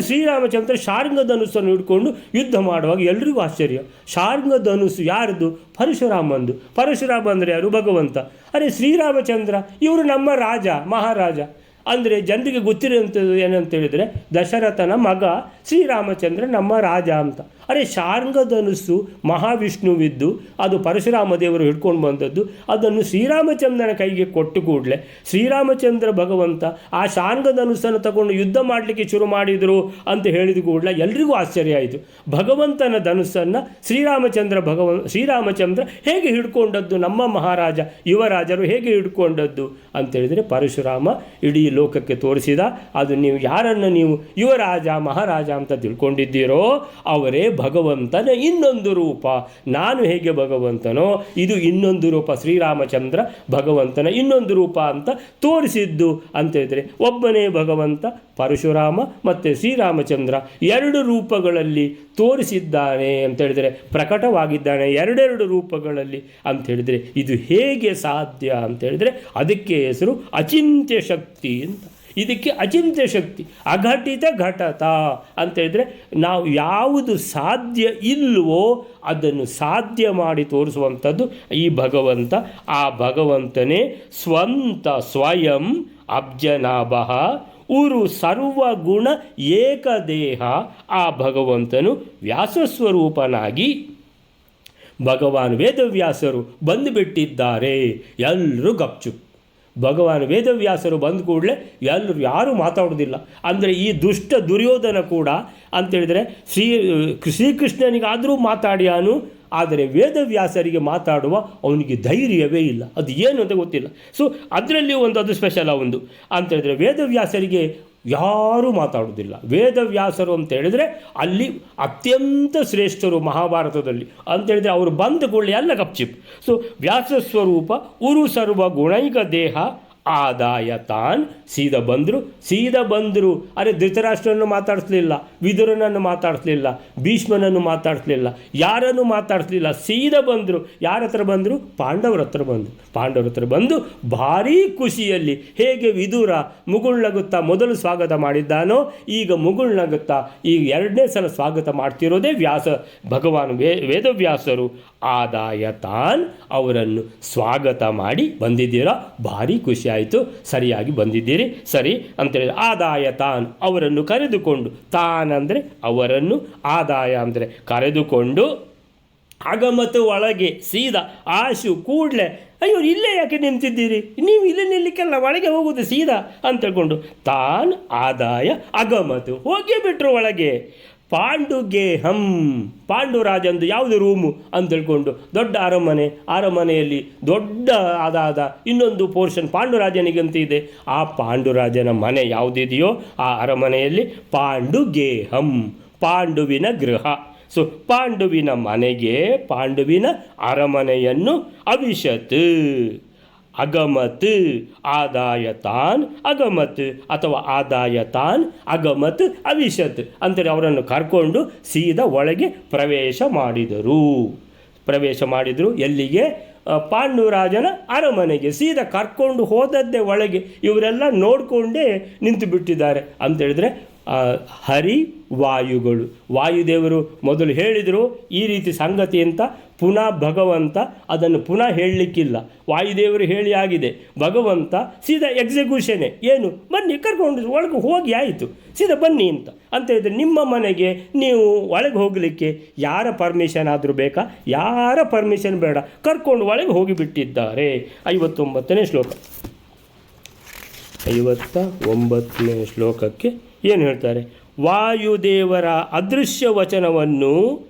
S1: ಶ್ರೀರಾಮಚಂದ್ರ ಶಾರ್ಂಗ ಧನುಸ್ಸನ್ನು ಹಿಡ್ಕೊಂಡು ಯುದ್ಧ ಮಾಡುವಾಗ ಎಲ್ರಿಗೂ ಆಶ್ಚರ್ಯ. ಶಾರ್ಂಗ ಧನುಸ್ಸು ಯಾರ್ದು? ಪರಶುರಾಮಂದು. ಪರಶುರಾಮ ಅಂದರೆ ಯಾರು? ಭಗವಂತ. ಶ್ರೀರಾಮಚಂದ್ರ ಇವರು ನಮ್ಮ ರಾಜ, ಮಹಾರಾಜ. ಅಂದರೆ ಜನರಿಗೆ ಗೊತ್ತಿರುವಂಥದ್ದು ಏನಂತ ಹೇಳಿದರೆ ದಶರಥನ ಮಗ ಶ್ರೀರಾಮಚಂದ್ರ ನಮ್ಮ ರಾಜ ಅಂತ. ಅರೆ ಶಾರ್ಂಗಧನುಸ್ಸು ಮಹಾವಿಷ್ಣುವಿದ್ದು ಅದು ಪರಶುರಾಮ ದೇವರು ಹಿಡ್ಕೊಂಡು ಬಂದದ್ದು, ಅದನ್ನು ಶ್ರೀರಾಮಚಂದ್ರನ ಕೈಗೆ ಕೊಟ್ಟು ಕೂಡಲೇ ಶ್ರೀರಾಮಚಂದ್ರ ಭಗವಂತ ಆ ಶಾರ್ಂಗಧನುಸ್ಸನ್ನು ತಗೊಂಡು ಯುದ್ಧ ಮಾಡಲಿಕ್ಕೆ ಶುರು ಮಾಡಿದರು ಅಂತ ಹೇಳಿದ ಕೂಡಲೇ ಎಲ್ರಿಗೂ ಆಶ್ಚರ್ಯ ಆಯಿತು. ಭಗವಂತನ ಧನುಸ್ಸನ್ನು ಶ್ರೀರಾಮಚಂದ್ರ ಹೇಗೆ ಹಿಡ್ಕೊಂಡದ್ದು, ನಮ್ಮ ಮಹಾರಾಜ ಯುವರಾಜರು ಹೇಗೆ ಹಿಡ್ಕೊಂಡದ್ದು ಅಂತೇಳಿದರೆ ಪರಶುರಾಮ ಇಡೀ ಲೋಕಕ್ಕೆ ತೋರಿಸಿದ. ಅದು ನೀವು ಯಾರನ್ನು ನೀವು ಯುವರಾಜ ಮಹಾರಾಜ ಅಂತ ತಿಳ್ಕೊಂಡಿದ್ದೀರೋ ಅವರೇ ಭಗವಂತನ ಇನ್ನೊಂದು ರೂಪ. ನಾನು ಹೇಗೆ ಭಗವಂತನೋ ಇದು ಇನ್ನೊಂದು ರೂಪ, ಶ್ರೀರಾಮಚಂದ್ರ ಭಗವಂತನ ಇನ್ನೊಂದು ರೂಪ ಅಂತ ತೋರಿಸಿದ್ದು ಅಂತೇಳಿದರೆ ಒಬ್ಬನೇ ಭಗವಂತ ಪರಶುರಾಮ ಮತ್ತು ಶ್ರೀರಾಮಚಂದ್ರ ಎರಡು ರೂಪಗಳಲ್ಲಿ ತೋರಿಸಿದ್ದಾನೆ ಅಂತೇಳಿದರೆ, ಪ್ರಕಟವಾಗಿದ್ದಾನೆ ಎರಡೆರಡು ರೂಪಗಳಲ್ಲಿ ಅಂಥೇಳಿದರೆ ಇದು ಹೇಗೆ ಸಾಧ್ಯ ಅಂತೇಳಿದರೆ ಅದಕ್ಕೆ ಹೆಸರು ಅಚಿಂತ್ಯ ಶಕ್ತಿ ಅಂತ. ಇದಕ್ಕೆ ಅಚಿಂತ್ಯ ಶಕ್ತಿ, ಅಘಟಿತ ಘಟತ ಅಂತೇಳಿದರೆ ನಾವು ಯಾವುದು ಸಾಧ್ಯ ಇಲ್ಲವೋ ಅದನ್ನು ಸಾಧ್ಯ ಮಾಡಿ ತೋರಿಸುವಂಥದ್ದು ಈ ಭಗವಂತ. ಆ ಭಗವಂತನೇ ಸ್ವಯಂ ಅಬ್ಜನಾಭ ಉರು ಸರ್ವಗುಣ ಏಕದೇಹ. ಆ ಭಗವಂತನು ವ್ಯಾಸಸ್ವರೂಪನಾಗಿ ಭಗವಾನ್ ವೇದವ್ಯಾಸರು ಬಂದುಬಿಟ್ಟಿದ್ದಾರೆ. ಎಲ್ಲರೂ ಗಪ್ಚುಪ್. ಭಗವಾನ್ ವೇದವ್ಯಾಸರು ಬಂದ ಕೂಡಲೇ ಯಾರೂ ಮಾತಾಡೋದಿಲ್ಲ. ಅಂದರೆ ಈ ದುಷ್ಟ ದುರ್ಯೋಧನ ಕೂಡ ಅಂತೇಳಿದರೆ ಶ್ರೀಕೃಷ್ಣನಿಗಾದರೂ ಮಾತಾಡ್ಯಾನು, ಆದರೆ ವೇದವ್ಯಾಸರಿಗೆ ಮಾತಾಡುವ ಅವನಿಗೆ ಧೈರ್ಯವೇ ಇಲ್ಲ. ಅದು ಏನು ಅಂತ ಗೊತ್ತಿಲ್ಲ. ಸೊ ಅದರಲ್ಲಿ ಅದು ಸ್ಪೆಷಲ್ ಒಂದು ಅಂತೇಳಿದರೆ ವೇದವ್ಯಾಸರಿಗೆ ಯಾರೂ ಮಾತಾಡೋದಿಲ್ಲ. ವೇದವ್ಯಾಸರು ಅಂತ ಹೇಳಿದರೆ ಅಲ್ಲಿ ಅತ್ಯಂತ ಶ್ರೇಷ್ಠರು ಮಹಾಭಾರತದಲ್ಲಿ ಅಂತೇಳಿದರೆ ಅವರು ಬಂದ ಕೂಡಲೇ ಎಲ್ಲ ಗಪ್ಚಿಪ್. ಸೊ ವ್ಯಾಸಸ್ವರೂಪ ಉರು ಸರ್ವ ಗುಣೈಕ ದೇಹ ಆದಾಯ ತಾನ್ ಸೀದಾ ಬಂದರು. ಅರೆ ಧೃತರಾಷ್ಟ್ರನನ್ನು ಮಾತಾಡಿಸ್ಲಿಲ್ಲ, ವಿದುರನನ್ನು ಮಾತಾಡಿಸ್ಲಿಲ್ಲ, ಭೀಷ್ಮನನ್ನು ಮಾತಾಡಿಸ್ಲಿಲ್ಲ, ಯಾರನ್ನು ಮಾತಾಡಿಸ್ಲಿಲ್ಲ. ಸೀದಾ ಬಂದರು. ಯಾರ ಹತ್ರ ಬಂದರು? ಪಾಂಡವರ ಹತ್ರ ಬಂದು ಭಾರೀ ಖುಷಿಯಲ್ಲಿ ಹೇಗೆ ವಿದುರ ಮುಗುಳ್ನಗುತ್ತಾ ಮೊದಲು ಸ್ವಾಗತ ಮಾಡಿದ್ದಾನೋ ಈಗ ಮುಗುಳ್ನಗುತ್ತಾ ಈಗ ಎರಡನೇ ಸಲ ಸ್ವಾಗತ ಮಾಡ್ತಿರೋದೇ ಭಗವಾನ್ ವೇದವ್ಯಾಸರು. ಆದಾಯ ತಾನ್ ಅವರನ್ನು ಸ್ವಾಗತ ಮಾಡಿ ಬಂದಿದ್ದೀರಾ, ಭಾರಿ ಖುಷಿ ಆಯಿತು, ಸರಿಯಾಗಿ ಬಂದಿದ್ದೀರಿ ಸರಿ ಅಂತೇಳಿ ಆದಾಯ ತಾನ್ ಅವರನ್ನು ಕರೆದುಕೊಂಡು, ತಾನ್ ಅಂದರೆ ಅವರನ್ನು, ಆದಾಯ ಅಂದರೆ ಕರೆದುಕೊಂಡು, ಅಗಮತು ಒಳಗೆ ಸೀದಾ ಆಶು ಕೂಡಲೇ ಅಯ್ಯೋ ಇಲ್ಲೇ ಯಾಕೆ ನಿಂತಿದ್ದೀರಿ, ನೀವು ಇಲ್ಲೇ ನಿಲ್ಲಿಕ್ಕೆಲ್ಲ ಒಳಗೆ ಹೋಗುದು ಸೀದಾ ಅಂತ ಹೇಳ್ಕೊಂಡು ತಾನ್ ಆದಾಯ ಅಗಮತು ಹೋಗೇ ಬಿಟ್ರು ಒಳಗೆ. ಪಾಂಡುಗೇಹಂ ಪಾಂಡುರಾಜಂದು ಯಾವುದು ರೂಮು ಅಂತ ಹೇಳ್ಕೊಂಡು ದೊಡ್ಡ ಅರಮನೆಯಲ್ಲಿ ದೊಡ್ಡ ಆದಾದ ಇನ್ನೊಂದು ಪೋರ್ಷನ್ ಪಾಂಡುರಾಜನಿಗಂತ ಇದೆ. ಆ ಪಾಂಡುರಾಜನ ಮನೆ ಯಾವುದಿದೆಯೋ ಆ ಅರಮನೆಯಲ್ಲಿ ಪಾಂಡುಗೇಹಂ ಪಾಂಡುವಿನ ಗೃಹ. ಸೊ ಪಾಂಡುವಿನ ಮನೆಗೆ ಪಾಂಡುವಿನ ಅರಮನೆಯನ್ನು ಅವಿಶತ್ ಅಗಮತ್ ಆದಾಯ ತಾನ್ ಅಗಮತ್ ಅಥವಾ ಆದಾಯ ತಾನ್ ಅಗಮತ್ ಅವಿಶತ್ ಅಂತೇಳಿ ಅವರನ್ನು ಕರ್ಕೊಂಡು ಸೀದಾ ಒಳಗೆ ಪ್ರವೇಶ ಮಾಡಿದರು. ಎಲ್ಲಿಗೆ? ಪಾಂಡುರಾಜನ ಅರಮನೆಗೆ ಸೀದಾ ಕರ್ಕೊಂಡು ಹೋದದ್ದೇ ಒಳಗೆ. ಇವರೆಲ್ಲ ನೋಡಿಕೊಂಡೇ ನಿಂತು ಬಿಟ್ಟಿದ್ದಾರೆ ಅಂತೇಳಿದರೆ ಹರಿ ವಾಯುಗಳು, ವಾಯುದೇವರು ಮೊದಲು ಹೇಳಿದರು ಈ ರೀತಿ ಸಂಗತಿ ಅಂತ. ಪುನಃ ಭಗವಂತ ಅದನ್ನು ಪುನಃ ಹೇಳಲಿಕ್ಕಿಲ್ಲ, ವಾಯುದೇವರು ಹೇಳಿ ಆಗಿದೆ. ಭಗವಂತ ಸೀದಾ ಎಕ್ಸಿಕ್ಯೂಷನ್ನೇ, ಏನು ಬನ್ನಿ ಕರ್ಕೊಂಡು ಒಳಗೆ ಹೋಗಿ ಆಯಿತು, ಸೀದಾ ಬನ್ನಿ ಅಂತ ಹೇಳಿದರೆ ನಿಮ್ಮ ಮನೆಗೆ ನೀವು ಒಳಗೆ ಹೋಗಲಿಕ್ಕೆ ಯಾರ ಪರ್ಮಿಷನ್ ಆದರೂ ಬೇಕಾ? ಯಾರ ಪರ್ಮಿಷನ್ ಬೇಡ, ಕರ್ಕೊಂಡು ಒಳಗೆ ಹೋಗಿಬಿಟ್ಟಿದ್ದಾರೆ. 59ನೇ ಶ್ಲೋಕ. 59ನೇ ಶ್ಲೋಕಕ್ಕೆ ಏನು ಹೇಳ್ತಾರೆ? ವಾಯುದೇವರ ಅದೃಶ್ಯ ವಚನವನ್ನು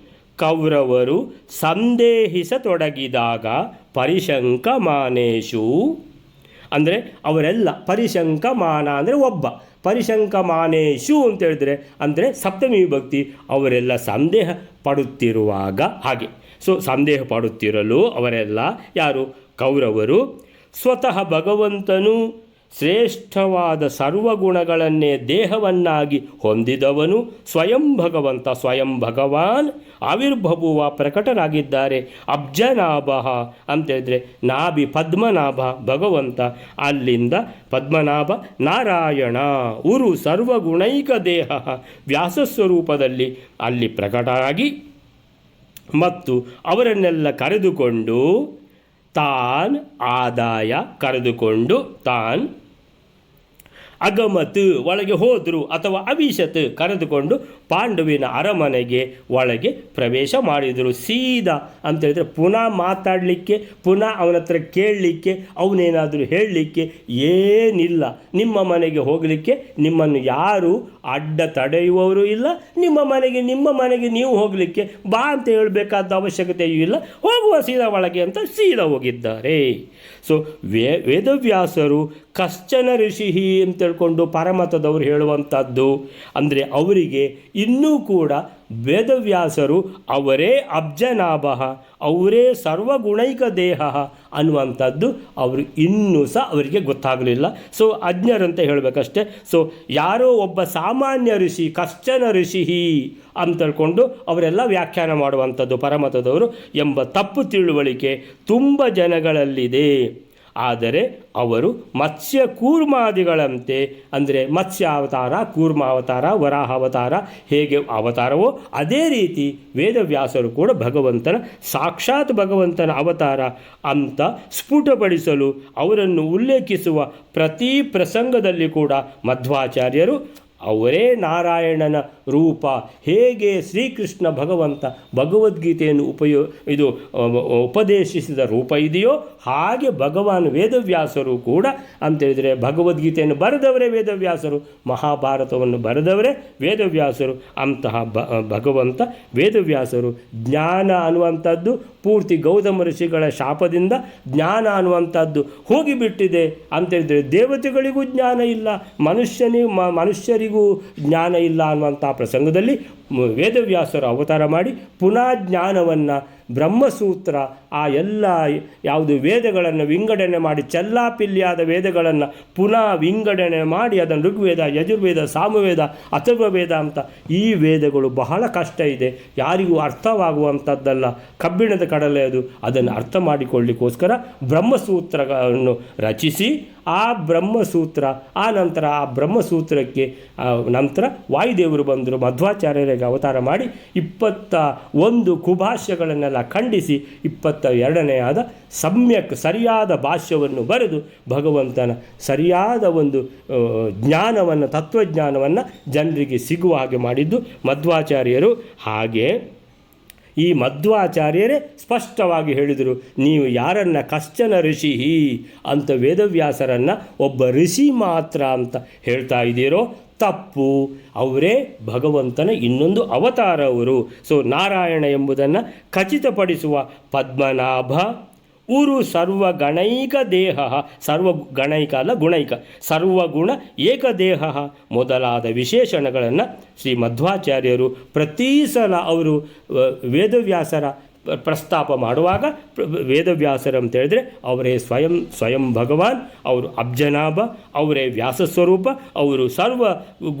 S1: ಕೌರವರು ಸಂದೇಹಿಸತೊಡಗಿದಾಗ ಪರಿಶಂಕಮಾನೇಶು ಅಂದರೆ ಅವರೆಲ್ಲ ಪರಿಶಂಕಮಾನ ಅಂದರೆ ಒಬ್ಬ, ಪರಿಶಂಕಮಾನೇಶು ಅಂತ ಹೇಳಿದ್ರೆ ಅಂದರೆ ಸಪ್ತಮಿ ವಿಭಕ್ತಿ. ಅವರೆಲ್ಲ ಸಂದೇಹ ಪಡುತ್ತಿರುವಾಗ ಹಾಗೆ. ಸೊ ಸಂದೇಹ ಪಡುತ್ತಿರಲು ಅವರೆಲ್ಲ ಯಾರು? ಕೌರವರು. ಸ್ವತಃ ಭಗವಂತನು ಶ್ರೇಷ್ಠವಾದ ಸರ್ವಗುಣಗಳನ್ನೇ ದೇಹವನ್ನಾಗಿ ಹೊಂದಿದವನು ಸ್ವಯಂ ಭಗವಂತ, ಸ್ವಯಂ ಭಗವಾನ್ ಆವಿರ್ಭವುವ ಪ್ರಕಟನಾಗಿದ್ದಾರೆ. ಅಬ್ಜನಾಭ ಅಂತೇಳಿದರೆ ನಾಭಿ ಪದ್ಮನಾಭ ಭಗವಂತ, ಅಲ್ಲಿಂದ ಪದ್ಮನಾಭ ನಾರಾಯಣ ಉರು ಸರ್ವಗುಣೈಕ ದೇಹ ವ್ಯಾಸಸ್ವರೂಪದಲ್ಲಿ ಅಲ್ಲಿ ಪ್ರಕಟನಾಗಿ ಮತ್ತು ಅವರನ್ನೆಲ್ಲ ಕರೆದುಕೊಂಡು ತಾನ್ ಆದಾಯ ಕರೆದುಕೊಂಡು ತಾನ್ ಅಗಮತ್ ಒಳಗೆ ಹೋದರು ಅಥವಾ ಅವಿಶತ್ ಕರೆದುಕೊಂಡು ಪಾಂಡುವಿನ ಅರಮನೆಗೆ ಒಳಗೆ ಪ್ರವೇಶ ಮಾಡಿದರು. ಸೀದಾ ಅಂತೇಳಿದರೆ ಪುನಃ ಮಾತಾಡಲಿಕ್ಕೆ, ಪುನಃ ಅವನ ಹತ್ರ ಕೇಳಲಿಕ್ಕೆ, ಅವನೇನಾದರೂ ಹೇಳಲಿಕ್ಕೆ ಏನಿಲ್ಲ. ನಿಮ್ಮ ಮನೆಗೆ ಹೋಗಲಿಕ್ಕೆ ನಿಮ್ಮನ್ನು ಯಾರು ಅಡ್ಡ ತಡೆಯುವವರು ಇಲ್ಲ. ನಿಮ್ಮ ಮನೆಗೆ ನೀವು ಹೋಗಲಿಕ್ಕೆ ಬಾ ಅಂತ ಹೇಳಬೇಕಾದ ಅವಶ್ಯಕತೆಯೂ ಇಲ್ಲ. ಹೋಗುವ ಸೀದಾ ಒಳಗೆ ಅಂತ ಸೀದಾ ಹೋಗಿದ್ದಾರೆ. ಸೊ ವೇದವ್ಯಾಸರು ಕಶ್ಚನ ಋಷಿ ಅಂತ ತಿಳ್ಕೊಂಡು ಪರಮತದವರು ಹೇಳುವಂಥದ್ದು ಅಂದರೆ ಅವರಿಗೆ ಇನ್ನೂ ಕೂಡ ವೇದವ್ಯಾಸರು ಅವರೇ ಅಬ್ಜನಾಭ, ಅವರೇ ಸರ್ವಗುಣೈಕ ದೇಹ ಅನ್ನುವಂಥದ್ದು ಅವರು ಇನ್ನೂ ಸಹ ಅವರಿಗೆ ಗೊತ್ತಾಗಲಿಲ್ಲ. ಸೊ ಅಜ್ಞರಂತ ಹೇಳಬೇಕಷ್ಟೆ. ಸೊ ಯಾರೋ ಒಬ್ಬ ಸಾಮಾನ್ಯ ಋಷಿ, ಕಶ್ಚನ ಋಷಿ ಅಂತ ತಿಳ್ಕೊಂಡು ಅವರೆಲ್ಲ ವ್ಯಾಖ್ಯಾನ ಮಾಡುವಂಥದ್ದು ಪರಮತದವರು ಎಂಬ ತಪ್ಪು ತಿಳುವಳಿಕೆ ತುಂಬ ಜನಗಳಲ್ಲಿದೆ. ಆದರೆ ಅವರು ಮತ್ಸ್ಯ ಕೂರ್ಮಾದಿಗಳಂತೆ ಅಂದರೆ ಮತ್ಸ್ಯ ಅವತಾರ, ಕೂರ್ಮ ಅವತಾರ, ವರಾಹ ಅವತಾರ ಹೇಗೆ ಅವತಾರವೋ ಅದೇ ರೀತಿ ವೇದವ್ಯಾಸರು ಕೂಡ ಸಾಕ್ಷಾತ್ ಭಗವಂತನ ಅವತಾರ ಅಂತ ಸ್ಫುಟಪಡಿಸಲು ಅವರನ್ನು ಉಲ್ಲೇಖಿಸುವ ಪ್ರತಿ ಪ್ರಸಂಗದಲ್ಲಿ ಕೂಡ ಮಧ್ವಾಚಾರ್ಯರು ಅವರೇ ನಾರಾಯಣನ ರೂಪ, ಹೇಗೆ ಶ್ರೀಕೃಷ್ಣ ಭಗವಂತ ಭಗವದ್ಗೀತೆಯನ್ನು ಉಪದೇಶಿಸಿದ ರೂಪ ಇದೆಯೋ ಹಾಗೆ ಭಗವಾನ್ ವೇದವ್ಯಾಸರು ಕೂಡ ಅಂತೇಳಿದರೆ ಭಗವದ್ಗೀತೆಯನ್ನು ಬರೆದವರೇ ವೇದವ್ಯಾಸರು, ಮಹಾಭಾರತವನ್ನು ಬರೆದವರೇ ವೇದವ್ಯಾಸರು. ಅಂತಹ ಭಗವಂತ ವೇದವ್ಯಾಸರು ಜ್ಞಾನ ಅನ್ನುವಂಥದ್ದು ಪೂರ್ತಿ ಗೌತಮ ಋಷಿಗಳ ಶಾಪದಿಂದ ಜ್ಞಾನ ಅನ್ನುವಂಥದ್ದು ಹೋಗಿಬಿಟ್ಟಿದೆ ಅಂತೇಳಿದರೆ ದೇವತೆಗಳಿಗೂ ಜ್ಞಾನ ಇಲ್ಲ, ಮನುಷ್ಯರಿಗೂ ಜ್ಞಾನ ಇಲ್ಲ ಅನ್ನುವಂಥ ಪ್ರಸಂಗದಲ್ಲಿ ವೇದವ್ಯಾಸರು ಅವತಾರ ಮಾಡಿ ಪುನಃ ಜ್ಞಾನವನ್ನು ಬ್ರಹ್ಮಸೂತ್ರ ಆ ಎಲ್ಲ ಯಾವುದು ವೇದಗಳನ್ನು ವಿಂಗಡಣೆ ಮಾಡಿ ಚೆಲ್ಲಾಪಿಲ್ಲಿಯಾದ ವೇದಗಳನ್ನು ಪುನಃ ವಿಂಗಡಣೆ ಮಾಡಿ ಅದನ್ನು ಋಗ್ವೇದ, ಯಜುರ್ವೇದ, ಸಾಮವೇದ, ಅಥರ್ವವೇದ ಅಂತ ಈ ವೇದಗಳು ಬಹಳ ಕಷ್ಟ ಇದೆ, ಯಾರಿಗೂ ಅರ್ಥವಾಗುವಂಥದ್ದಲ್ಲ, ಕಬ್ಬಿಣದ ಕಡಲೆ ಅದು. ಅದನ್ನು ಅರ್ಥ ಮಾಡಿಕೊಳ್ಳಿಕ್ಕೋಸ್ಕರ ಬ್ರಹ್ಮಸೂತ್ರಗಳನ್ನು ರಚಿಸಿ ಆ ಬ್ರಹ್ಮಸೂತ್ರ ಆ ನಂತರ ಆ ಬ್ರಹ್ಮಸೂತ್ರಕ್ಕೆ ನಂತರ ವಾಯುದೇವರು ಬಂದರು, ಮಧ್ವಾಚಾರ್ಯರಿಗೆ ಅವತಾರ ಮಾಡಿ 21 ಕುಭಾಷ್ಯಗಳನ್ನೆಲ್ಲ ಖಂಡಿಸಿ 22ನೆಯಾದ ಸಮ್ಯಕ್ ಸರಿಯಾದ ಭಾಷ್ಯವನ್ನು ಬರೆದು ಭಗವಂತನ ಸರಿಯಾದ ಒಂದು ಜ್ಞಾನವನ್ನು, ತತ್ವಜ್ಞಾನವನ್ನು ಜನರಿಗೆ ಸಿಗುವ ಹಾಗೆ ಮಾಡಿದ್ದು ಮಧ್ವಾಚಾರ್ಯರು. ಹಾಗೆ ಈ ಮಧ್ವಾಚಾರ್ಯರೇ ಸ್ಪಷ್ಟವಾಗಿ ಹೇಳಿದರು, ನೀವು ಯಾರನ್ನು ಕಶ್ಚನ ಋಷಿ ಅಂತ ವೇದವ್ಯಾಸರನ್ನು ಒಬ್ಬ ಋಷಿ ಮಾತ್ರ ಅಂತ ಹೇಳ್ತಾ ಇದ್ದೀರೋ ತಪ್ಪು. ಅವರೇ ಭಗವಂತನ ಇನ್ನೊಂದು ಅವತಾರ ಅವರು. ಸೊ ನಾರಾಯಣ ಎಂಬುದನ್ನು ಖಚಿತಪಡಿಸುವ ಪದ್ಮನಾಭ ಉರು ಸರ್ವಗಣೈಕ ದೇಹ, ಸರ್ವಗಣೈಕ ಅಲ್ಲ ಗುಣೈಕ, ಸರ್ವಗುಣ ಏಕದೇಹ ಮೊದಲಾದ ವಿಶೇಷಣಗಳನ್ನು ಶ್ರೀ ಮಧ್ವಾಚಾರ್ಯರು ಪ್ರತಿ ಸಲ ಅವರು ವೇದವ್ಯಾಸರ ಪ್ರಸ್ತಾಪ ಮಾಡುವಾಗ ವೇದವ್ಯಾಸರು ಅಂತ ಹೇಳಿದ್ರೆ ಅವರೇ ಸ್ವಯಂ ಭಗವಾನ್, ಅವರು ಅಬ್ಜನಾಭ, ಅವರೇ ವ್ಯಾಸಸ್ವರೂಪ, ಅವರು ಸರ್ವ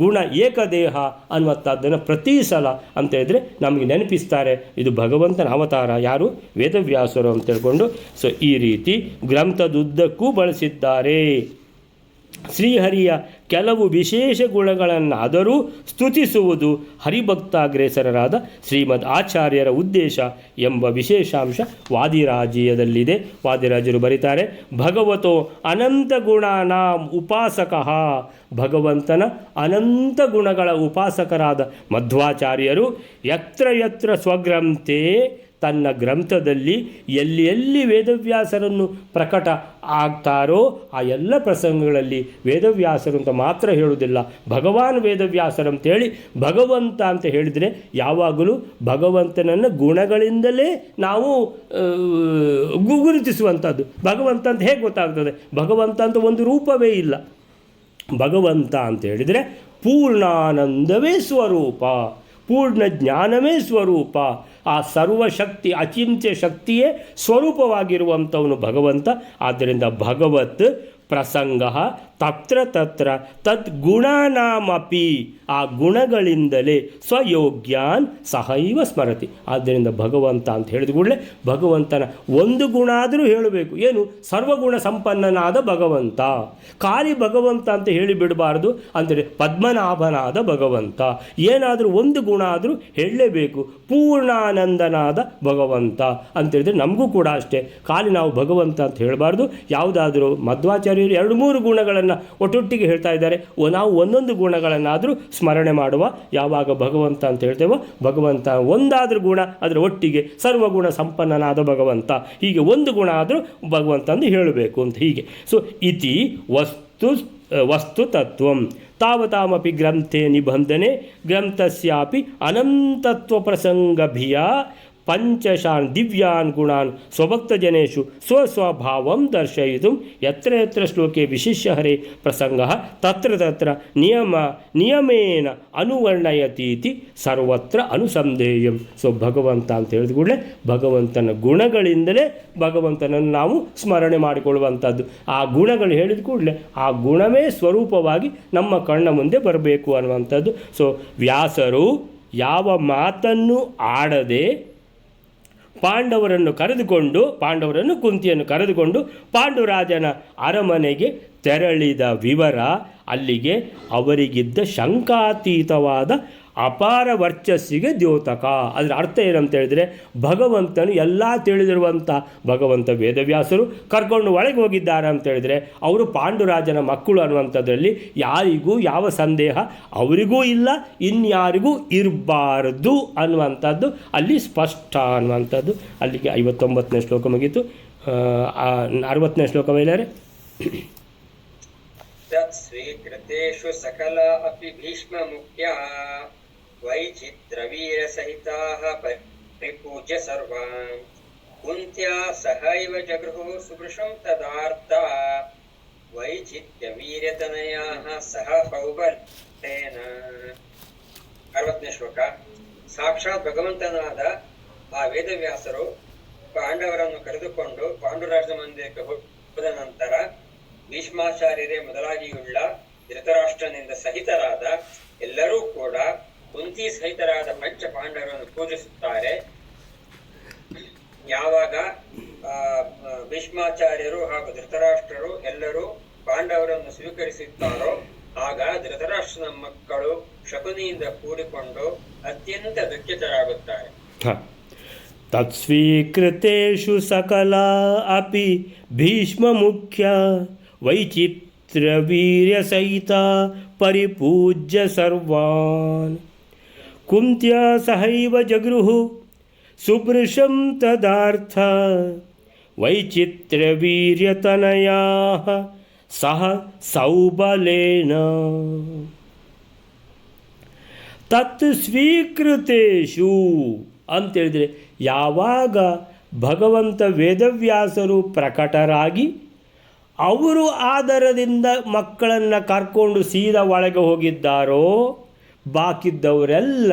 S1: ಗುಣ ಏಕದೇಹ ಅನ್ನುವಂಥದ್ದನ್ನು ಪ್ರತಿ ಸಲ ಅಂತ ಹೇಳಿದ್ರೆ ನಮಗೆ ನೆನಪಿಸ್ತಾರೆ. ಇದು ಭಗವಂತನ ಅವತಾರ ಯಾರು? ವೇದವ್ಯಾಸರು ಅಂತ ಹೇಳ್ಕೊಂಡು. ಸೊ ಈ ರೀತಿ ಗ್ರಂಥದುದ್ದಕ್ಕೂ ಬಳಸಿದ್ದಾರೆ. ಶ್ರೀಹರಿಯ ಕೆಲವು ವಿಶೇಷ ಗುಣಗಳನ್ನಾದರೂ ಸ್ತುತಿಸುವುದು ಹರಿಭಕ್ತಾಗ್ರೇಸರರಾದ ಶ್ರೀಮದ್ ಆಚಾರ್ಯರ ಉದ್ದೇಶ ಎಂಬ ವಿಶೇಷಾಂಶ ವಾದಿರಾಜೀಯದಲ್ಲಿದೆ. ವಾದಿರಾಜರು ಬರೀತಾರೆ, ಭಗವತೋ ಅನಂತ ಗುಣಾನಾಂ ಉಪಾಸಕಃ, ಭಗವಂತನ ಅನಂತ ಗುಣಗಳ ಉಪಾಸಕರಾದ ಮಧ್ವಾಚಾರ್ಯರು ಯತ್ರ ಸ್ವಗ್ರಂಥೆ, ತನ್ನ ಗ್ರಂಥದಲ್ಲಿ ಎಲ್ಲಿ ವೇದವ್ಯಾಸರನ್ನು ಪ್ರಕಟ ಆಗ್ತಾರೋ ಆ ಎಲ್ಲ ಪ್ರಸಂಗಗಳಲ್ಲಿ ವೇದವ್ಯಾಸರು ಅಂತ ಮಾತ್ರ ಹೇಳುವುದಿಲ್ಲ, ಭಗವಾನ್ ವೇದವ್ಯಾಸರು ಅಂತೇಳಿ ಭಗವಂತ ಅಂತ ಹೇಳಿದರೆ ಯಾವಾಗಲೂ ಭಗವಂತನನ್ನು ಗುಣಗಳಿಂದಲೇ ನಾವು ಗುರುತಿಸುವಂಥದ್ದು. ಭಗವಂತ ಅಂತ ಹೇಗೆ ಗೊತ್ತಾಗ್ತದೆ? ಭಗವಂತ ಅಂತ ಒಂದು ರೂಪವೇ ಇಲ್ಲ. ಭಗವಂತ ಅಂತ ಹೇಳಿದರೆ ಪೂರ್ಣಾನಂದವೇ ಸ್ವರೂಪ, ಪೂರ್ಣ ಜ್ಞಾನವೇ ಸ್ವರೂಪ, ಆ ಸರ್ವಶಕ್ತಿ ಅಚಿಂತ್ಯ ಶಕ್ತಿಯೇ ಸ್ವರೂಪವಾಗಿರುವಂಥವನು ಭಗವಂತ. ಆದ್ದರಿಂದ ಭಗವತ್ ಪ್ರಸಂಗ ತತ್ರ ತದ್ಗುಣಾನಾಮಪಿ, ಆ ಗುಣಗಳಿಂದಲೇ ಸ್ವಯೋಗ್ಯಾನ್ ಸಹೈವ ಸ್ಮರತಿ. ಆದ್ದರಿಂದ ಭಗವಂತ ಅಂತ ಹೇಳಿದ ಕೂಡಲೇ ಭಗವಂತನ ಒಂದು ಗುಣ ಆದರೂ ಹೇಳಬೇಕು. ಏನು? ಸರ್ವಗುಣ ಸಂಪನ್ನನಾದ ಭಗವಂತ. ಖಾಲಿ ಭಗವಂತ ಅಂತ ಹೇಳಿಬಿಡಬಾರ್ದು. ಅಂದರೆ ಪದ್ಮನಾಭನಾದ ಭಗವಂತ, ಏನಾದರೂ ಒಂದು ಗುಣ ಆದರೂ ಹೇಳಲೇಬೇಕು. ಪೂರ್ಣಾನಂದನಾದ ಭಗವಂತ ಅಂತೇಳಿದರೆ ನಮಗೂ ಕೂಡ ಅಷ್ಟೇ, ಖಾಲಿ ನಾವು ಭಗವಂತ ಅಂತ ಹೇಳಬಾರ್ದು. ಯಾವುದಾದರೂ ಮಧ್ವಾಚಾರ್ಯ ಭೀಷ್ಮಾಚಾರ್ಯರು 2-3 ಗುಣಗಳನ್ನು ಒಟ್ಟೊಟ್ಟಿಗೆ ಹೇಳ್ತಾ ಇದ್ದಾರೆ. ನಾವು ಒಂದೊಂದು ಗುಣಗಳನ್ನಾದರೂ ಸ್ಮರಣೆ ಮಾಡುವ. ಯಾವಾಗ ಭಗವಂತ ಅಂತ ಹೇಳ್ತೇವೋ ಭಗವಂತ ಒಂದಾದರೂ ಗುಣ ಅದರ ಒಟ್ಟಿಗೆ ಸರ್ವಗುಣ ಸಂಪನ್ನನಾದ ಭಗವಂತ, ಹೀಗೆ ಒಂದು ಗುಣ ಆದರೂ ಭಗವಂತ ಅಂತ ಹೇಳಬೇಕು ಅಂತ ಹೀಗೆ. ಸೊ ಇತಿ ವಸ್ತು ತತ್ವಂ ತಾವತಾಮಪಿ ಗ್ರಂಥೆ ನಿಬಂಧನೆ ಗ್ರಂಥಸ್ಯಾಪಿ ಅನಂತತ್ವ ಪ್ರಸಂಗಭಿಯ ಪಂಚಶಾನ್ ದಿವ್ಯಾನ್ ಗುಣಾನ್ ಸ್ವಭಕ್ತಜನೇಷು ಸ್ವಸ್ವಭಾವಂ ದರ್ಶಯಿತು ಯತ್ರ ಯತ್ರ ಶ್ಲೋಕೆ ವಿಶಿಷ್ಯ ಹರೇ ಪ್ರಸಂಗ ತತ್ರ ತತ್ರ ನಿಯಮೇನ ಅನುವರ್ಣಯತೀತಿ ಸರ್ವತ್ರ ಅನುಸಂಧೇಯಂ. ಸೊ ಭಗವಂತ ಅಂತ ಹೇಳಿದ ಕೂಡಲೇ ಭಗವಂತನ ಗುಣಗಳಿಂದಲೇ ಭಗವಂತನನ್ನು ನಾವು ಸ್ಮರಣೆ ಮಾಡಿಕೊಳ್ಳುವಂಥದ್ದು. ಆ ಗುಣಗಳು ಹೇಳಿದ ಕೂಡಲೇ ಆ ಗುಣವೇ ಸ್ವರೂಪವಾಗಿ ನಮ್ಮ ಕಣ್ಣ ಮುಂದೆ ಬರಬೇಕು ಅನ್ನುವಂಥದ್ದು. ಸೊ ವ್ಯಾಸರು ಯಾವ ಮಾತನ್ನು ಆಡದೆ ಪಾಂಡವರನ್ನು ಕುಂತಿಯನ್ನು ಕರೆದುಕೊಂಡು ಪಾಂಡುರಾಜನ ಅರಮನೆಗೆ ತೆರಳಿದ ವಿವರ, ಅಲ್ಲಿಗೆ ಅವರಿಗಿದ್ದ ಶಂಕಾತೀತವಾದ ಅಪಾರ ವರ್ಚಸ್ಸಿಗೆ ದ್ಯೋತಕ. ಅದರ ಅರ್ಥ ಏನಂತ ಹೇಳಿದರೆ, ಭಗವಂತನು ಎಲ್ಲ ತಿಳಿದಿರುವಂಥ ಭಗವಂತ ವೇದವ್ಯಾಸರು ಕರ್ಕೊಂಡು ಒಳಗೆ ಹೋಗಿದ್ದಾರೆ ಅಂತ ಹೇಳಿದರೆ ಅವರು ಪಾಂಡುರಾಜನ ಮಕ್ಕಳು ಅನ್ನುವಂಥದ್ರಲ್ಲಿ ಯಾರಿಗೂ ಯಾವ ಸಂದೇಹ ಅವರಿಗೂ ಇಲ್ಲ, ಇನ್ಯಾರಿಗೂ ಇರಬಾರದು ಅನ್ನುವಂಥದ್ದು ಅಲ್ಲಿ ಸ್ಪಷ್ಟ ಅನ್ನುವಂಥದ್ದು. ಅಲ್ಲಿಗೆ 59ನೇ ಶ್ಲೋಕ ಮುಗೀತು. 60ನೇ ಶ್ಲೋಕ ಮೇಲಾರೆ
S2: ಸ್ವೀಕೃತೇಷು ಸಕಲ ಅಪಿ ಭೀಷ್ಮ ಮುಖ್ಯ ವೈಚಿತ್ರವೀರಸಹಿತಾಃ ಪರಿಪೂಜ್ಯ ಸರ್ವಾನ್ ಕುಂತ್ಯಾ ಸಹೈವ ಜಗೃಹು ಸುಭೃಶಂ ತದಾರ್ಥ ವೈಚಿತ್ರ್ಯವೀರ್ಯತನಯಾಃ ಸಹ ಕೌಬಲ್ಯೇನ. 60ನೇ ಶ್ಲೋಕ. ಸಾಕ್ಷಾತ್ ಭಗವಂತನಾದ ಆ ವೇದವ್ಯಾಸರು ಪಾಂಡವರನ್ನು ಕರೆದುಕೊಂಡು ಪಾಂಡುರಾಜ ಮಂದಿರಕ್ಕೆ ಹೋದ ನಂತರ ಭೀಷ್ಮಾಚಾರ್ಯರೇ ಮೊದಲಾಗಿಯುಳ್ಳ ಧೃತರಾಷ್ಟ್ರನಿಂದ ಸಹಿತರಾದ ಎಲ್ಲರೂ ಕೂಡ ಕುಂತಿ ಸಹಿತರಾದ ಪಂಚ ಪಾಂಡವರನ್ನು ಪೂಜಿಸುತ್ತಾರೆ. ಯಾವಾಗ ಭೀಷ್ಮಾಚಾರ್ಯರು ಹಾಗೂ ಧೃತರಾಷ್ಟ್ರರು ಎಲ್ಲರೂ ಪಾಂಡವರನ್ನು ಸ್ವೀಕರಿಸುತ್ತಾರೋ ಆಗ ಧೃತರಾಷ್ಟ್ರನ ಮಕ್ಕಳು ಶಕುನಿಯಿಂದ ಕೂಡಿಕೊಂಡು ಅತ್ಯಂತ ದುಃಖಿತರಾಗುತ್ತಾರೆ.
S1: ತತ್ಸ್ವೀಕೃತೇಷು ಸಕಲ ಅಪಿ ಭೀಷ್ಮ ಮುಖ್ಯ ವೈಚಿತ್ರವೀರ್ಯಸಹಿತ ಪರಿಪೂಜ್ಯ ಸರ್ವಾನ್ ಕುಂತ್ಯಾ ಸಹೈವ ಜಗೃಹು ಸುಭೃಶಂ ತದಾರ್ಥ ವೈಚಿತ್ರವೀರ್ಯತನಯಾಃ ಸಹ ಸೌಬಲೇನ. ತತ್ ಸ್ವೀಕೃತೇಷು ಅಂತೇಳಿದರೆ ಯಾವಾಗ ಭಗವಂತ ವೇದವ್ಯಾಸರು ಪ್ರಕಟರಾಗಿ ಅವರು ಆದರದಿಂದ ಮಕ್ಕಳನ್ನು ಕರ್ಕೊಂಡು ಸೀದಾ ಒಳಗೆ ಹೋಗಿದ್ದಾರೋ ಬಾಕಿದ್ದವರೆಲ್ಲ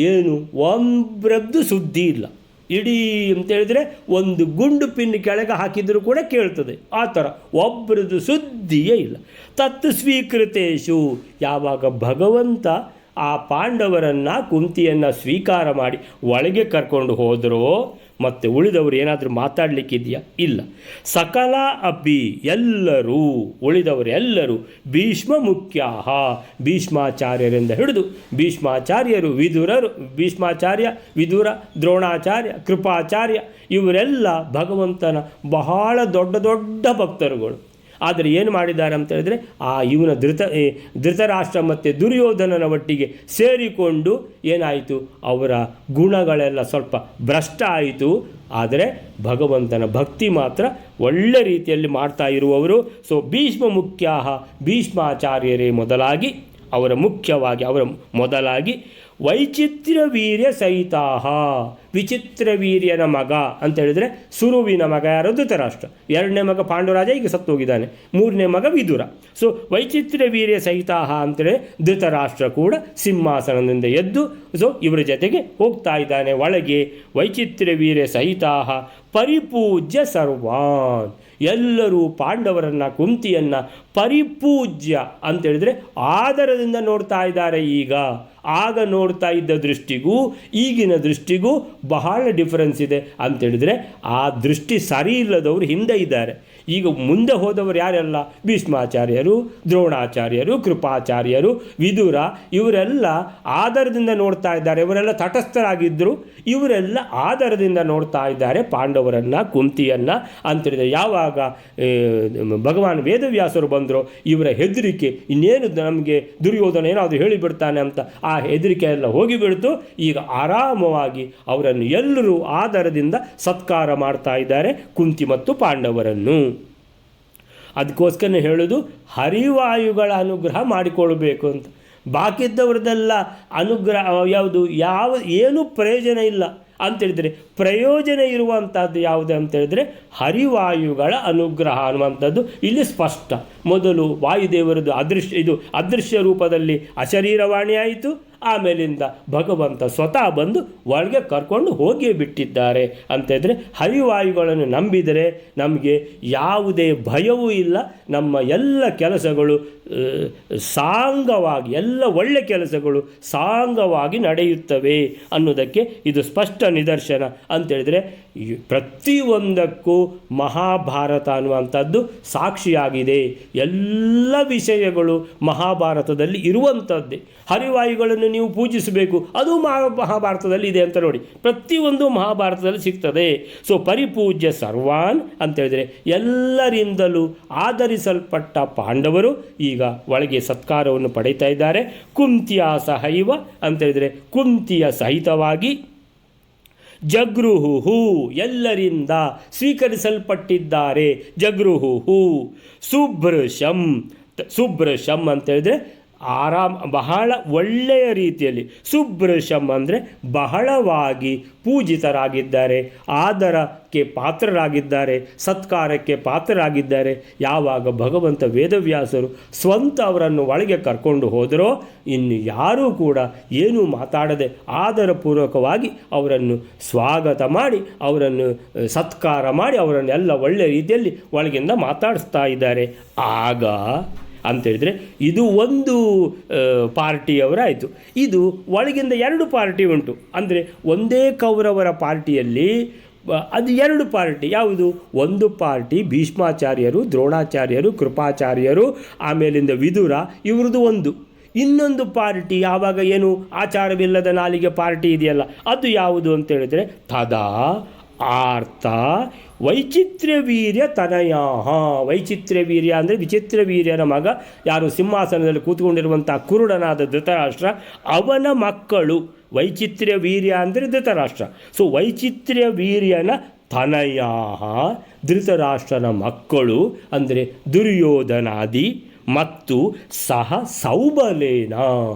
S1: ಏನು ಒಬ್ಬರದ್ದು ಸುದ್ದಿ ಇಲ್ಲ. ಇಡೀ ಅಂತೇಳಿದರೆ ಒಂದು ಗುಂಡು ಪಿನ್ ಕೆಳಗೆ ಹಾಕಿದರೂ ಕೂಡ ಕೇಳ್ತದೆ, ಆ ಥರ ಒಬ್ಬರದ್ದು ಸುದ್ದಿಯೇ ಇಲ್ಲ. ತತ್ ಸ್ವೀಕೃತೇಷು ಯಾವಾಗ ಭಗವಂತ ಆ ಪಾಂಡವರನ್ನು ಕುಂತಿಯನ್ನು ಸ್ವೀಕಾರ ಮಾಡಿ ಒಳಗೆ ಕರ್ಕೊಂಡು ಹೋದರೋ ಮತ್ತು ಉಳಿದವರು ಏನಾದರೂ ಮಾತಾಡಲಿಕ್ಕಿದೆಯಾ? ಇಲ್ಲ. ಸಕಲ ಅಪಿ ಎಲ್ಲರೂ ಉಳಿದವರೆಲ್ಲರೂ ಭೀಷ್ಮ ಮುಖ್ಯ ಭೀಷ್ಮಾಚಾರ್ಯರಿಂದ ಹಿಡಿದು ಭೀಷ್ಮಾಚಾರ್ಯರು ಭೀಷ್ಮಾಚಾರ್ಯ ವಿದುರ ದ್ರೋಣಾಚಾರ್ಯ ಕೃಪಾಚಾರ್ಯ ಇವರೆಲ್ಲ ಭಗವಂತನ ಬಹಳ ದೊಡ್ಡ ದೊಡ್ಡ ಭಕ್ತರುಗಳು. ಆದರೆ ಏನು ಮಾಡಿದ್ದಾರೆ ಅಂತ ಹೇಳಿದರೆ ಇವನ ಧೃತರಾಷ್ಟ್ರ ಮತ್ತು ದುರ್ಯೋಧನನ ಒಟ್ಟಿಗೆ ಸೇರಿಕೊಂಡು ಏನಾಯಿತು, ಅವರ ಗುಣಗಳೆಲ್ಲ ಸ್ವಲ್ಪ ಭ್ರಷ್ಟ ಆಯಿತು. ಆದರೆ ಭಗವಂತನ ಭಕ್ತಿ ಮಾತ್ರ ಒಳ್ಳೆ ರೀತಿಯಲ್ಲಿ ಮಾಡ್ತಾ ಇರುವವರು. ಸೊ ಭೀಷ್ಮ ಮುಖ್ಯ ಭೀಷ್ಮಾಚಾರ್ಯರೇ ಅವರ ಮೊದಲಾಗಿ ವೈಚಿತ್ರವೀರ್ಯ ಸಹಿತಾ ವಿಚಿತ್ರವೀರ್ಯನ ಮಗ ಅಂತ ಹೇಳಿದರೆ ಸುರುವಿನ ಮಗ ಯಾರು? ಧೃತರಾಷ್ಟ್ರ. 2ನೇ ಮಗ ಪಾಂಡುರಾಜ, ಈಗ ಸತ್ತೋಗಿದ್ದಾನೆ. 3ನೇ ಮಗ ವಿದುರ. ಸೊ ವೈಚಿತ್ರವೀರ್ಯ ಸಹಿತಾ ಅಂತೇಳಿ ಧೃತರಾಷ್ಟ್ರ ಕೂಡ ಸಿಂಹಾಸನದಿಂದ ಎದ್ದು ಇವರ ಜೊತೆಗೆ ಹೋಗ್ತಾ ಇದ್ದಾನೆ ಒಳಗೆ. ವೈಚಿತ್ರವೀರ್ಯ ಸಹಿತಾ ಪರಿಪೂಜ್ಯ ಸರ್ವಾನ್ ಎಲ್ಲರೂ ಪಾಂಡವರನ್ನು ಕುಂತಿಯನ್ನು ಪರಿಪೂಜ್ಯ ಅಂತೇಳಿದರೆ ಆದರದಿಂದ ನೋಡ್ತಾ ಇದ್ದಾರೆ. ಆಗ ನೋಡ್ತಾ ಇದ್ದ ದೃಷ್ಟಿಗೂ ಈಗಿನ ದೃಷ್ಟಿಗೂ ಬಹಳ ಡಿಫರೆನ್ಸ್ ಇದೆ ಅಂತೇಳಿದರೆ ಆ ದೃಷ್ಟಿ ಸರಿ ಇಲ್ಲದವರು ಹಿಂದೆ ಇದ್ದಾರೆ. ಈಗ ಮುಂದೆ ಹೋದವರು ಯಾರೆಲ್ಲ? ಭೀಷ್ಮಾಚಾರ್ಯರು, ದ್ರೋಣಾಚಾರ್ಯರು, ಕೃಪಾಚಾರ್ಯರು, ವಿದುರ, ಇವರೆಲ್ಲ ಆದರದಿಂದ ನೋಡ್ತಾ ಇದ್ದಾರೆ. ಇವರೆಲ್ಲ ತಟಸ್ಥರಾಗಿದ್ದರು, ಇವರೆಲ್ಲ ಆದರದಿಂದ ನೋಡ್ತಾ ಇದ್ದಾರೆ ಪಾಂಡವರನ್ನು, ಕುಂತಿಯನ್ನು ಅಂತೇಳಿದರೆ. ಯಾವಾಗ ಭಗವಾನ್ ವೇದವ್ಯಾಸರು ಬಂದರು, ಇವರ ಹೆದರಿಕೆ ಇನ್ನೇನು ನಮಗೆ ದುರ್ಯೋಧನ ಏನಾದರೂ ಹೇಳಿಬಿಡ್ತಾನೆ ಅಂತ ಆ ಹೆದರಿಕೆ ಎಲ್ಲ ಹೋಗಿಬಿಡ್ತು. ಈಗ ಆರಾಮವಾಗಿ ಅವರನ್ನು ಎಲ್ಲರೂ ಆದರದಿಂದ ಸತ್ಕಾರ ಮಾಡ್ತಾ ಇದ್ದಾರೆ, ಕುಂತಿ ಮತ್ತು ಪಾಂಡವರನ್ನು. ಅದಕ್ಕೋಸ್ಕರ ಹೇಳೋದು ಹರಿವಾಯುಗಳ ಅನುಗ್ರಹ ಮಾಡಿಕೊಳ್ಬೇಕು ಅಂತ. ಬಾಕಿದ್ದವ್ರದ್ದೆಲ್ಲ ಅನುಗ್ರಹ ಏನು ಪ್ರಯೋಜನ ಇಲ್ಲ ಅಂತೇಳಿದರೆ, ಪ್ರಯೋಜನ ಇರುವಂಥದ್ದು ಯಾವುದು ಅಂತೇಳಿದರೆ ಹರಿವಾಯುಗಳ ಅನುಗ್ರಹ ಅನ್ನುವಂಥದ್ದು ಇಲ್ಲಿ ಸ್ಪಷ್ಟ. ಮೊದಲು ವಾಯುದೇವರದ್ದು ಅದೃಶ್ಯ ರೂಪದಲ್ಲಿ ಅಶರೀರವಾಣಿ ಆಯಿತು. ಆಮೇಲಿಂದ ಭಗವಂತ ಸ್ವತಃ ಬಂದು ಒಳಗೆ ಕರ್ಕೊಂಡು ಹೋಗಿಯೇ ಬಿಟ್ಟಿದ್ದಾರೆ ಅಂತಂದರೆ, ಹರಿವಾಯುಗಳನ್ನು ನಂಬಿದರೆ ನಮಗೆ ಯಾವುದೇ ಭಯವೂ ಇಲ್ಲ. ನಮ್ಮ ಎಲ್ಲ ಕೆಲಸಗಳು ಸಾಂಗವಾಗಿ, ಎಲ್ಲ ಒಳ್ಳೆ ಕೆಲಸಗಳು ಸಾಂಗವಾಗಿ ನಡೆಯುತ್ತವೆ ಅನ್ನೋದಕ್ಕೆ ಇದು ಸ್ಪಷ್ಟ ನಿದರ್ಶನ ಅಂತೇಳಿದರೆ, ಪ್ರತಿಯೊಂದಕ್ಕೂ ಮಹಾಭಾರತ ಅನ್ನುವಂಥದ್ದು ಸಾಕ್ಷಿಯಾಗಿದೆ. ಎಲ್ಲ ವಿಷಯಗಳು ಮಹಾಭಾರತದಲ್ಲಿ ಇರುವಂಥದ್ದೇ. ಹರಿವಾಯುಗಳನ್ನು ನೀವು ಪೂಜಿಸಬೇಕು, ಅದು ಮಹಾಭಾರತದಲ್ಲಿ ಇದೆ ಅಂತ ನೋಡಿ. ಪ್ರತಿಯೊಂದು ಮಹಾಭಾರತದಲ್ಲಿ ಸಿಗ್ತದೆ. ಸೊ ಪರಿಪೂಜ್ಯ ಸರ್ವಾನ್ ಅಂತೇಳಿದರೆ ಎಲ್ಲರಿಂದಲೂ ಆಧರಿಸಲ್ಪಟ್ಟ ಪಾಂಡವರು ಈಗ ಒಳಗೆ ಸತ್ಕಾರವನ್ನು ಪಡೀತಾ ಇದ್ದಾರೆ. ಕುಂತಿಯ ಸಹೈವ ಅಂತೇಳಿದರೆ ಕುಂತಿಯ ಸಹಿತವಾಗಿ, ಜಗೃಹು ಎಲ್ಲರಿಂದ ಸ್ವೀಕರಿಸಲ್ಪಟ್ಟಿದ್ದಾರೆ. ಜಗೃಹು ಸುಭೃಶಂ ಅಂತೇಳಿದರೆ ಬಹಳ ಒಳ್ಳೆಯ ರೀತಿಯಲ್ಲಿ. ಸುಭೃಶಂ ಅಂದರೆ ಬಹಳವಾಗಿ ಪೂಜಿತರಾಗಿದ್ದಾರೆ, ಆದರಕ್ಕೆ ಪಾತ್ರರಾಗಿದ್ದಾರೆ, ಸತ್ಕಾರಕ್ಕೆ ಪಾತ್ರರಾಗಿದ್ದಾರೆ. ಯಾವಾಗ ಭಗವಂತ ವೇದವ್ಯಾಸರು ಸ್ವಂತ ಅವರನ್ನು ಒಳಗೆ ಕರ್ಕೊಂಡು ಹೋದರೋ ಇನ್ನು ಯಾರೂ ಕೂಡ ಏನೂ ಮಾತಾಡದೆ ಆದರಪೂರ್ವಕವಾಗಿ ಅವರನ್ನು ಸ್ವಾಗತ ಮಾಡಿ, ಅವರನ್ನು ಸತ್ಕಾರ ಮಾಡಿ, ಅವರನ್ನೆಲ್ಲ ಒಳ್ಳೆಯ ರೀತಿಯಲ್ಲಿ ಒಳಗಿಂದ ಮಾತಾಡಿಸ್ತಾ ಇದ್ದಾರೆ. ಆಗ ಅಂತೇಳಿದರೆ ಇದು ಒಂದು ಪಾರ್ಟಿಯವರಾಯಿತು. ಇದು ಒಳಗಿಂದ ಎರಡು ಪಾರ್ಟಿ ಉಂಟು. ಅಂದರೆ ಒಂದೇ ಕೌರವರ ಪಾರ್ಟಿಯಲ್ಲಿ ಅದು ಎರಡು ಪಾರ್ಟಿ. ಯಾವುದು? ಒಂದು ಪಾರ್ಟಿ ಭೀಷ್ಮಾಚಾರ್ಯರು, ದ್ರೋಣಾಚಾರ್ಯರು, ಕೃಪಾಚಾರ್ಯರು, ಆಮೇಲಿಂದ ವಿದುರ, ಇವ್ರದ್ದು ಒಂದು. ಇನ್ನೊಂದು ಪಾರ್ಟಿ ಯಾವಾಗ ಏನು ಆಚಾರವಿಲ್ಲದ ನಾಲಿಗೆ ಪಾರ್ಟಿ ಇದೆಯಲ್ಲ, ಅದು ಯಾವುದು ಅಂತೇಳಿದರೆ ತದಾ ಆರ್ತ ವೈಚಿತ್ರ್ಯ ವೀರ್ಯ ತನಯ. ವೈಚಿತ್ರ್ಯ ವೀರ್ಯ ಅಂದರೆ ವಿಚಿತ್ರ ವೀರ್ಯನ ಮಗ, ಯಾರು ಸಿಂಹಾಸನದಲ್ಲಿ ಕೂತ್ಕೊಂಡಿರುವಂಥ ಕುರುಡನಾದ ಧೃತರಾಷ್ಟ್ರ, ಅವನ ಮಕ್ಕಳು. ವೈಚಿತ್ರ್ಯ ವೀರ್ಯ ಅಂದರೆ ಧೃತರಾಷ್ಟ್ರ. ಸೊ ವೈಚಿತ್ರ್ಯ ವೀರ್ಯನ ತನಯ ಧೃತರಾಷ್ಟ್ರನ ಮಕ್ಕಳು ಅಂದರೆ ದುರ್ಯೋಧನಾದಿ ಮತ್ತು ಸಹ ಸೌಬಲೇನ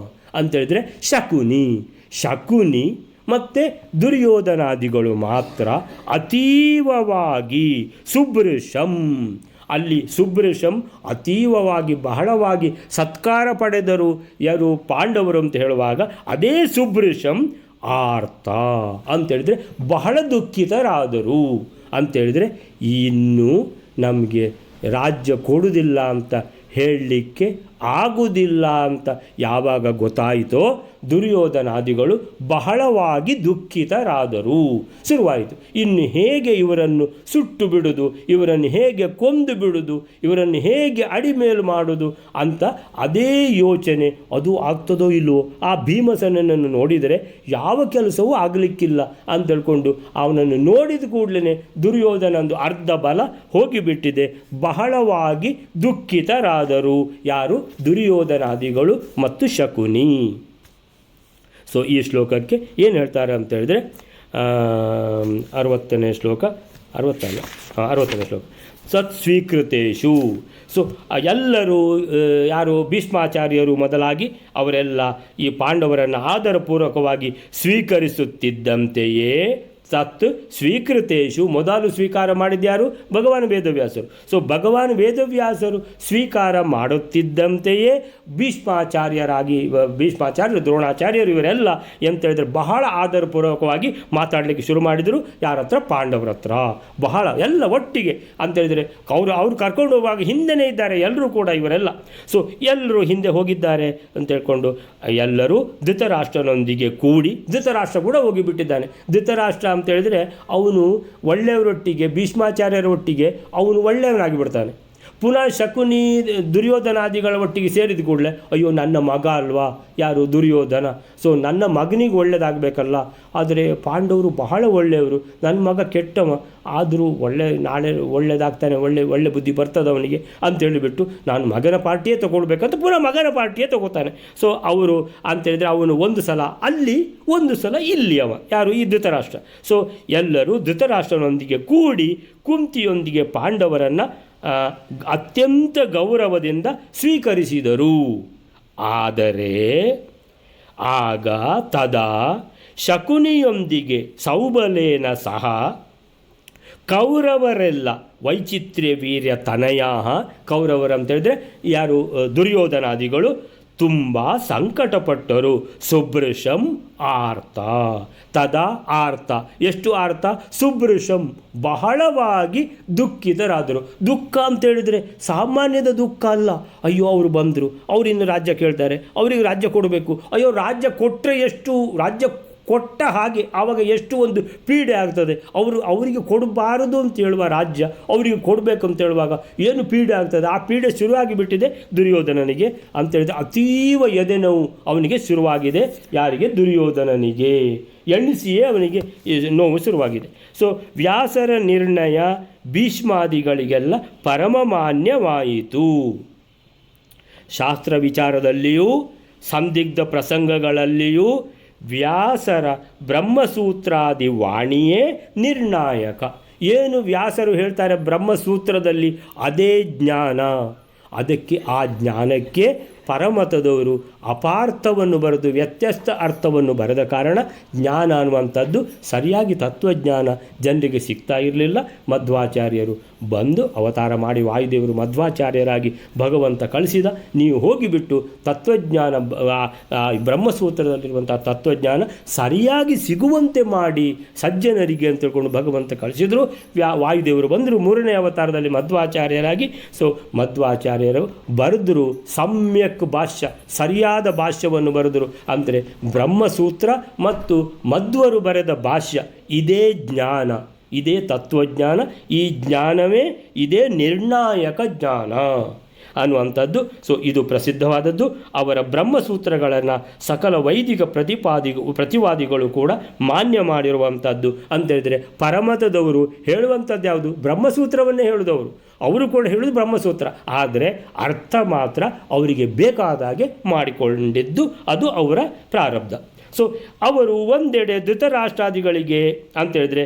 S1: ಅಂತೇಳಿದರೆ ಶಕುನಿ ಮತ್ತು ದುರ್ಯೋಧನಾದಿಗಳು ಮಾತ್ರ ಅತೀವವಾಗಿ ಸುಭೃಶಂ, ಅಲ್ಲಿ ಸುಭೃಶಂ ಅತೀವವಾಗಿ ಬಹಳವಾಗಿ ಸತ್ಕಾರ ಪಡೆದರು. ಯಾರು? ಪಾಂಡವರು ಅಂತ ಹೇಳುವಾಗ ಅದೇ ಸುಭೃಶಂ ಆರ್ತ ಅಂತೇಳಿದರೆ ಬಹಳ ದುಃಖಿತರಾದರು ಅಂತೇಳಿದರೆ, ಇನ್ನೂ ನಮಗೆ ರಾಜ್ಯ ಕೊಡುವುದಿಲ್ಲ ಅಂತ ಹೇಳಲಿಕ್ಕೆ ಆಗುವುದಿಲ್ಲ ಅಂತ ಯಾವಾಗ ಗೊತ್ತಾಯಿತೋ ದುರ್ಯೋಧನಾದಿಗಳು ಬಹಳವಾಗಿ ದುಃಖಿತರಾದರು. ಶುರುವಾಯಿತು ಇನ್ನು ಹೇಗೆ ಇವರನ್ನು ಸುಟ್ಟು ಬಿಡುವುದು, ಇವರನ್ನು ಹೇಗೆ ಕೊಂದು ಬಿಡುವುದು, ಇವರನ್ನು ಹೇಗೆ ಅಡಿಮೇಲು ಮಾಡುವುದು ಅಂತ ಅದೇ ಯೋಚನೆ. ಅದು ಆಗ್ತದೋ ಇಲ್ಲವೋ, ಆ ಭೀಮಸೇನನನ್ನು ನೋಡಿದರೆ ಯಾವ ಕೆಲಸವೂ ಆಗಲಿಕ್ಕಿಲ್ಲ ಅಂತ ಹೇಳ್ಕೊಂಡು ಅವನನ್ನು ನೋಡಿದ ಕೂಡಲೇ ದುರ್ಯೋಧನಂದು ಅರ್ಧ ಬಲ ಹೋಗಿಬಿಟ್ಟಿದೆ. ಬಹಳವಾಗಿ ದುಃಖಿತರಾದರು. ಯಾರು? ದುರ್ಯೋಧನಾದಿಗಳು ಮತ್ತು ಶಕುನಿ. ಸೊ ಈ ಶ್ಲೋಕಕ್ಕೆ ಏನು ಹೇಳ್ತಾರೆ ಅಂತ ಹೇಳಿದ್ರೆ 60ನೇ ಶ್ಲೋಕ ಸತ್ ಸ್ವೀಕೃತೇಶು. ಸೊ ಎಲ್ಲರೂ ಯಾರು? ಭೀಷ್ಮಾಚಾರ್ಯರು ಮೊದಲಾಗಿ ಅವರೆಲ್ಲ ಈ ಪಾಂಡವರನ್ನು ಆದರಪೂರ್ವಕವಾಗಿ ಸ್ವೀಕರಿಸುತ್ತಿದ್ದಂತೆಯೇ ಸತ್ ಸ್ವೀಕೃತೇಶು ಮೊದಲು ಸ್ವೀಕಾರ ಮಾಡಿದ್ಯಾರು? ಭಗವಾನ್ ವೇದವ್ಯಾಸರು. ಸೊ ಭಗವಾನ್ ವೇದವ್ಯಾಸರು ಸ್ವೀಕಾರ ಮಾಡುತ್ತಿದ್ದಂತೆಯೇ ಭೀಷ್ಮಾಚಾರ್ಯರು, ದ್ರೋಣಾಚಾರ್ಯರು ಇವರೆಲ್ಲ ಎಂತೇಳಿದ್ರೆ ಬಹಳ ಆದರಪೂರ್ವಕವಾಗಿ ಮಾತಾಡಲಿಕ್ಕೆ ಶುರು ಮಾಡಿದರು. ಯಾರ ಹತ್ರ? ಪಾಂಡವರ ಹತ್ರ. ಬಹಳ ಎಲ್ಲ ಒಟ್ಟಿಗೆ ಅಂತೇಳಿದರೆ ಅವ್ರು ಕರ್ಕೊಂಡು ಹೋಗುವಾಗ ಹಿಂದೆನೇ ಇದ್ದಾರೆ ಎಲ್ಲರೂ ಕೂಡ ಇವರೆಲ್ಲ. ಸೊ ಎಲ್ಲರೂ ಹಿಂದೆ ಹೋಗಿದ್ದಾರೆ ಅಂತ ಹೇಳ್ಕೊಂಡು ಎಲ್ಲರೂ ಧೃತರಾಷ್ಟ್ರನೊಂದಿಗೆ ಕೂಡಿ, ಧೃತರಾಷ್ಟ್ರ ಕೂಡ ಹೋಗಿಬಿಟ್ಟಿದ್ದಾನೆ. ಧೃತರಾಷ್ಟ್ರ ಅಂತ ಹೇಳಿದರೆ ಅವನು ಒಳ್ಳೆಯವರೊಟ್ಟಿಗೆ ಭೀಷ್ಮಾಚಾರ್ಯರ ಒಟ್ಟಿಗೆ ಅವನು ಒಳ್ಳೆಯವನಾಗಿ ಬಿಡ್ತಾನೆ. ಪುನಃ ಶಕುನಿ ದುರ್ಯೋಧನಾದಿಗಳ ಒಟ್ಟಿಗೆ ಸೇರಿದ ಕೂಡಲೇ ಅಯ್ಯೋ ನನ್ನ ಮಗ ಅಲ್ವಾ ಯಾರು ದುರ್ಯೋಧನ, ಸೊ ನನ್ನ ಮಗನಿಗೆ ಒಳ್ಳೆಯದಾಗಬೇಕಲ್ಲ. ಆದರೆ ಪಾಂಡವರು ಬಹಳ ಒಳ್ಳೆಯವರು, ನನ್ನ ಮಗ ಕೆಟ್ಟವ ಆದರೂ ನಾಳೆ ಒಳ್ಳೆಯದಾಗ್ತಾನೆ, ಒಳ್ಳೆ ಬುದ್ಧಿ ಬರ್ತದೆ ಅವನಿಗೆ ಅಂತೇಳಿಬಿಟ್ಟು ನಾನು ಮಗನ ಪಾರ್ಟಿಯೇ ತೊಗೊಳ್ಬೇಕಂತ ಪುನಃ ಮಗನ ಪಾರ್ಟಿಯೇ ತೊಗೋತಾನೆ. ಸೊ ಅವರು ಅಂತೇಳಿದರೆ ಅವನು ಒಂದು ಸಲ ಅಲ್ಲಿ ಒಂದು ಸಲ ಇಲ್ಲಿ ಯಾರು ಈ ಧೃತರಾಷ್ಟ್ರ. ಸೊ ಎಲ್ಲರೂ ಧೃತರಾಷ್ಟ್ರನೊಂದಿಗೆ ಕೂಡಿ ಕುಂತಿಯೊಂದಿಗೆ ಪಾಂಡವರನ್ನು ಅತ್ಯಂತ ಗೌರವದಿಂದ ಸ್ವೀಕರಿಸಿದರು. ಆದರೆ ಆಗ ತದಾ ಶಕುನಿಯೊಂದಿಗೆ ಸೌಬಲೇನ ಸಹ ಕೌರವರೆಲ್ಲ ವೈಚಿತ್ರ್ಯ ವೀರ್ಯ ತನಯಾ, ಕೌರವರು ಅಂತೇಳಿದರೆ ಯಾರು ದುರ್ಯೋಧನಾದಿಗಳು ತುಂಬ ಸಂಕಟಪಟ್ಟರು. ಸುಭೃಶಂ ಆರ್ತ ತದಾ ಆರ್ತ, ಎಷ್ಟು ಆರ್ತ? ಸುಭೃಶಂ, ಬಹಳವಾಗಿ ದುಃಖಿತರಾದರು. ದುಃಖ ಅಂತೇಳಿದರೆ ಸಾಮಾನ್ಯದ ದುಃಖ ಅಲ್ಲ. ಅಯ್ಯೋ ಅವರು ಬಂದರು, ಅವರಿನ್ನು ರಾಜ್ಯ ಕೇಳ್ತಾರೆ, ಅವರಿಗೆ ರಾಜ್ಯ ಕೊಡಬೇಕು, ಅಯ್ಯೋ ರಾಜ್ಯ ಕೊಟ್ಟರೆ ಎಷ್ಟು, ರಾಜ್ಯ ಕೊಟ್ಟ ಹಾಗೆ ಆವಾಗ ಎಷ್ಟು ಒಂದು ಪೀಡೆ ಆಗ್ತದೆ. ಅವರಿಗೆ ಕೊಡಬಾರದು ಅಂತ ಹೇಳುವ ರಾಜ್ಯ ಅವರಿಗೆ ಕೊಡಬೇಕು ಅಂತ ಹೇಳುವಾಗ ಏನು ಪೀಡೆ ಆಗ್ತದೆ. ಆ ಪೀಡೆ ಶುರುವಾಗಿ ಬಿಟ್ಟಿದೆ ದುರ್ಯೋಧನನಿಗೆ ಅಂತೇಳಿದರೆ ಅತೀವ ಎದೆ ನೋವು ಅವನಿಗೆ ಶುರುವಾಗಿದೆ. ಯಾರಿಗೆ? ದುರ್ಯೋಧನನಿಗೆ. ಎಣಿಸಿಯೇ ಅವನಿಗೆ ನೋವು ಶುರುವಾಗಿದೆ. ಸೊ ವ್ಯಾಸರ ನಿರ್ಣಯ ಭೀಷ್ಮಾದಿಗಳಿಗೆಲ್ಲ ಪರಮಮಾನ್ಯವಾಯಿತು. ಶಾಸ್ತ್ರ ವಿಚಾರದಲ್ಲಿಯೂ ಸಂದಿಗ್ಧ ಪ್ರಸಂಗಗಳಲ್ಲಿಯೂ ವ್ಯಾಸರ ಬ್ರಹ್ಮಸೂತ್ರಾದಿ ವಾಣಿಯೇ ನಿರ್ಣಾಯಕ. ಏನು ವ್ಯಾಸರು ಹೇಳ್ತಾರೆ ಬ್ರಹ್ಮಸೂತ್ರದಲ್ಲಿ ಅದೇ ಜ್ಞಾನ. ಅದಕ್ಕೆ ಆ ಜ್ಞಾನಕ್ಕೆ ಪರಮತದವರು ಅಪಾರ್ಥವನ್ನು ಬರೆದು ವ್ಯತ್ಯಸ್ತ ಅರ್ಥವನ್ನು ಬರೆದ ಕಾರಣ ಜ್ಞಾನ ಅನ್ನುವಂಥದ್ದು ಸರಿಯಾಗಿ ತತ್ವಜ್ಞಾನ ಜನರಿಗೆ ಸಿಗ್ತಾ ಇರಲಿಲ್ಲ. ಮಧ್ವಾಚಾರ್ಯರು ಬಂದು ಅವತಾರ ಮಾಡಿ ವಾಯುದೇವರು ಮಧ್ವಾಚಾರ್ಯರಾಗಿ ಭಗವಂತ ಕಳಿಸಿದ. ನೀವು ಹೋಗಿಬಿಟ್ಟು ತತ್ವಜ್ಞಾನ ಬ್ರಹ್ಮಸೂತ್ರದಲ್ಲಿರುವಂಥ ತತ್ವಜ್ಞಾನ ಸರಿಯಾಗಿ ಸಿಗುವಂತೆ ಮಾಡಿ ಸಜ್ಜನರಿಗೆ ಅಂತ ತಿಳ್ಕೊಂಡು ಭಗವಂತ ಕಳಿಸಿದರು. ವಾಯುದೇವರು ಬಂದರು ಮೂರನೇ ಅವತಾರದಲ್ಲಿ ಮಧ್ವಾಚಾರ್ಯರಾಗಿ. ಸೊ ಮಧ್ವಾಚಾರ್ಯರು ಬರೆದರು ಸಮ್ಯಕ್ ಭಾಷ್ಯ, ಸರಿಯಾದ ಭಾಷ್ಯವನ್ನು ಬರೆದರು. ಅಂದರೆ ಬ್ರಹ್ಮಸೂತ್ರ ಮತ್ತು ಮಧ್ವರು ಬರೆದ ಭಾಷ್ಯ ಇದೇ ಜ್ಞಾನ, ಇದೇ ತತ್ವಜ್ಞಾನ. ಈ ಜ್ಞಾನವೇ ಇದೇ ನಿರ್ಣಾಯಕ ಜ್ಞಾನ ಅನ್ನುವಂಥದ್ದು. ಸೊ ಇದು ಪ್ರಸಿದ್ಧವಾದದ್ದು. ಅವರ ಬ್ರಹ್ಮಸೂತ್ರಗಳನ್ನು ಸಕಲ ವೈದಿಕ ಪ್ರತಿವಾದಿಗಳು ಕೂಡ ಮಾನ್ಯ ಮಾಡಿರುವಂಥದ್ದು. ಅಂತೇಳಿದರೆ ಪರಮತದವರು ಹೇಳುವಂಥದ್ದು ಯಾವುದು? ಬ್ರಹ್ಮಸೂತ್ರವನ್ನೇ ಹೇಳುದವರು. ಅವರು ಕೂಡ ಹೇಳೋದು ಬ್ರಹ್ಮಸೂತ್ರ, ಆದರೆ ಅರ್ಥ ಮಾತ್ರ ಅವರಿಗೆ ಬೇಕಾದಾಗೆ ಮಾಡಿಕೊಂಡಿದ್ದು ಅದು ಅವರ ಪ್ರಾರಬ್ಧ. ಸೊ ಅವರು ಒಂದೆಡೆ ಧೃತರಾಷ್ಟ್ರಾದಿಗಳಿಗೆ ಅಂತೇಳಿದರೆ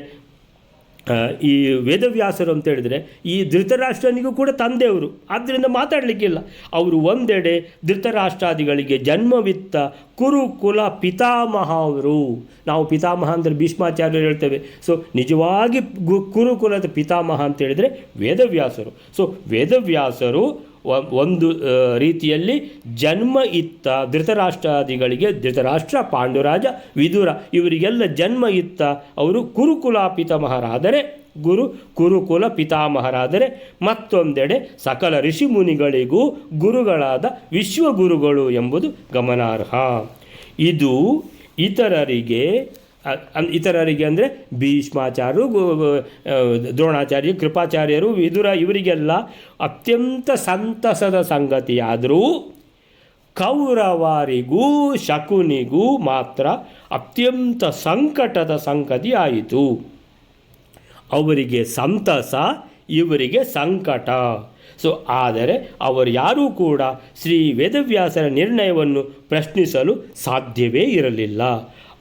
S1: ಈ ವೇದವ್ಯಾಸರು ಅಂತೇಳಿದರೆ ಈ ಧೃತರಾಷ್ಟ್ರನಿಗೂ ಕೂಡ ತಂದೆಯವರು, ಆದ್ದರಿಂದ ಮಾತಾಡಲಿಕ್ಕಿಲ್ಲ. ಅವರು ಒಂದೆಡೆ ಧೃತರಾಷ್ಟ್ರಾದಿಗಳಿಗೆ ಜನ್ಮವಿತ್ತ ಕುರುಕುಲ ಪಿತಾಮಹ ಅವರು. ನಾವು ಪಿತಾಮಹ ಅಂದರೆ ಭೀಷ್ಮಾಚಾರ್ಯರು ಹೇಳ್ತೇವೆ. ಸೊ ನಿಜವಾಗಿ ಕುರುಕುಲದ ಪಿತಾಮಹ ಅಂತೇಳಿದರೆ ವೇದವ್ಯಾಸರು. ಸೊ ವೇದವ್ಯಾಸರು ಒಂದು ರೀತಿಯಲ್ಲಿ ಜನ್ಮ ಇತ್ತ ಧೃತರಾಷ್ಟ್ರಾದಿಗಳಿಗೆ, ಧೃತರಾಷ್ಟ್ರ, ಪಾಂಡುರಾಜ, ವಿದುರ ಇವರಿಗೆಲ್ಲ ಜನ್ಮ ಇತ್ತ ಅವರು ಕುರುಕುಲ ಪಿತಾಮಹರಾದರೆ, ಕುರುಕುಲ ಪಿತಾಮಹರಾದರೆ, ಮತ್ತೊಂದೆಡೆ ಸಕಲ ಋಷಿ ಮುನಿಗಳಿಗೂ ಗುರುಗಳಾದ ವಿಶ್ವಗುರುಗಳು ಎಂಬುದು ಗಮನಾರ್ಹ. ಇದು ಇತರರಿಗೆ ಅಂದರೆ ಭೀಷ್ಮಾಚಾರ್ಯರು, ದ್ರೋಣಾಚಾರ್ಯ, ಕೃಪಾಚಾರ್ಯರು, ವಿದುರ ಇವರಿಗೆಲ್ಲ ಅತ್ಯಂತ ಸಂತಸದ ಸಂಗತಿಯಾದರೂ ಕೌರವರಿಗೂ ಶಕುನಿಗೂ ಮಾತ್ರ ಅತ್ಯಂತ ಸಂಕಟದ ಸಂಗತಿ ಆಯಿತು. ಅವರಿಗೆ ಸಂತಸ, ಇವರಿಗೆ ಸಂಕಟ. ಸೊ ಆದರೆ ಅವರು ಯಾರೂ ಕೂಡ ಶ್ರೀ ವೇದವ್ಯಾಸರ ನಿರ್ಣಯವನ್ನು ಪ್ರಶ್ನಿಸಲು ಸಾಧ್ಯವೇ ಇರಲಿಲ್ಲ.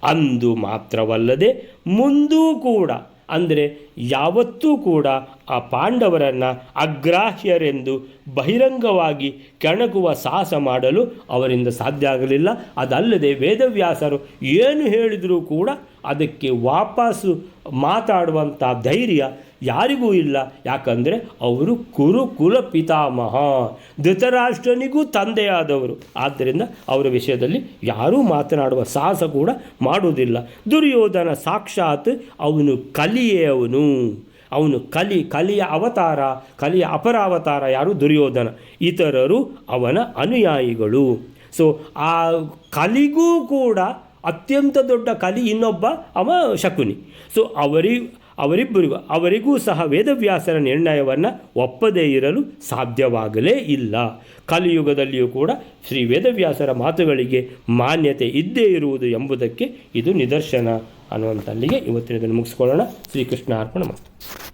S1: ಅಂದು ಮಾತ್ರವಲ್ಲದೆ ಮುಂದೂ ಕೂಡ, ಅಂದರೆ ಯಾವತ್ತೂ ಕೂಡ ಆ ಪಾಂಡವರನ್ನು ಅಗ್ರಾಹ್ಯರೆಂದು ಬಹಿರಂಗವಾಗಿ ಕೆಣಕುವ ಸಾಹಸ ಮಾಡಲು ಅವರಿಂದ ಸಾಧ್ಯ ಆಗಲಿಲ್ಲ. ಅದಲ್ಲದೆ ವೇದವ್ಯಾಸರು ಏನು ಹೇಳಿದರೂ ಕೂಡ ಅದಕ್ಕೆ ವಾಪಸ್ಸು ಮಾತಾಡುವಂಥ ಧೈರ್ಯ ಯಾರಿಗೂ ಇಲ್ಲ. ಯಾಕಂದರೆ ಅವರು ಕುರುಕುಲ ಪಿತಾಮಹ, ಧೃತರಾಷ್ಟ್ರನಿಗೂ ತಂದೆಯಾದವರು. ಆದ್ದರಿಂದ ಅವರ ವಿಷಯದಲ್ಲಿ ಯಾರೂ ಮಾತನಾಡುವ ಸಾಹಸ ಕೂಡ ಮಾಡುವುದಿಲ್ಲ. ದುರ್ಯೋಧನ ಸಾಕ್ಷಾತ್ ಅವನು ಕಲಿಯೇ, ಅವನು ಕಲಿಯ ಅವತಾರ, ಕಲಿಯ ಅಪರಾವತಾರ ಯಾರು? ದುರ್ಯೋಧನ. ಇತರರು ಅವನ ಅನುಯಾಯಿಗಳು. ಸೊ ಆ ಕಲಿಗೂ ಕೂಡ ಅತ್ಯಂತ ದೊಡ್ಡ ಕಲಿ ಇನ್ನೊಬ್ಬ ಅವ ಶಕುನಿ. ಸೊ ಅವರಿಗೂ ಸಹ ವೇದವ್ಯಾಸರ ನಿರ್ಣಯವನ್ನು ಒಪ್ಪದೇ ಇರಲು ಸಾಧ್ಯವಾಗಲೇ ಇಲ್ಲ. ಕಲಿಯುಗದಲ್ಲಿಯೂ ಕೂಡ ಶ್ರೀ ವೇದವ್ಯಾಸರ ಮಾತುಗಳಿಗೆ ಮಾನ್ಯತೆ ಇದ್ದೇ ಇರುವುದು ಎಂಬುದಕ್ಕೆ ಇದು ನಿದರ್ಶನ ಅನ್ನುವಂಥಲ್ಲಿಗೆ ಇವತ್ತಿನದನ್ನು ಮುಗಿಸ್ಕೊಳ್ಳೋಣ. ಶ್ರೀಕೃಷ್ಣ ಅರ್ಪಣ ಮಸ್ತು.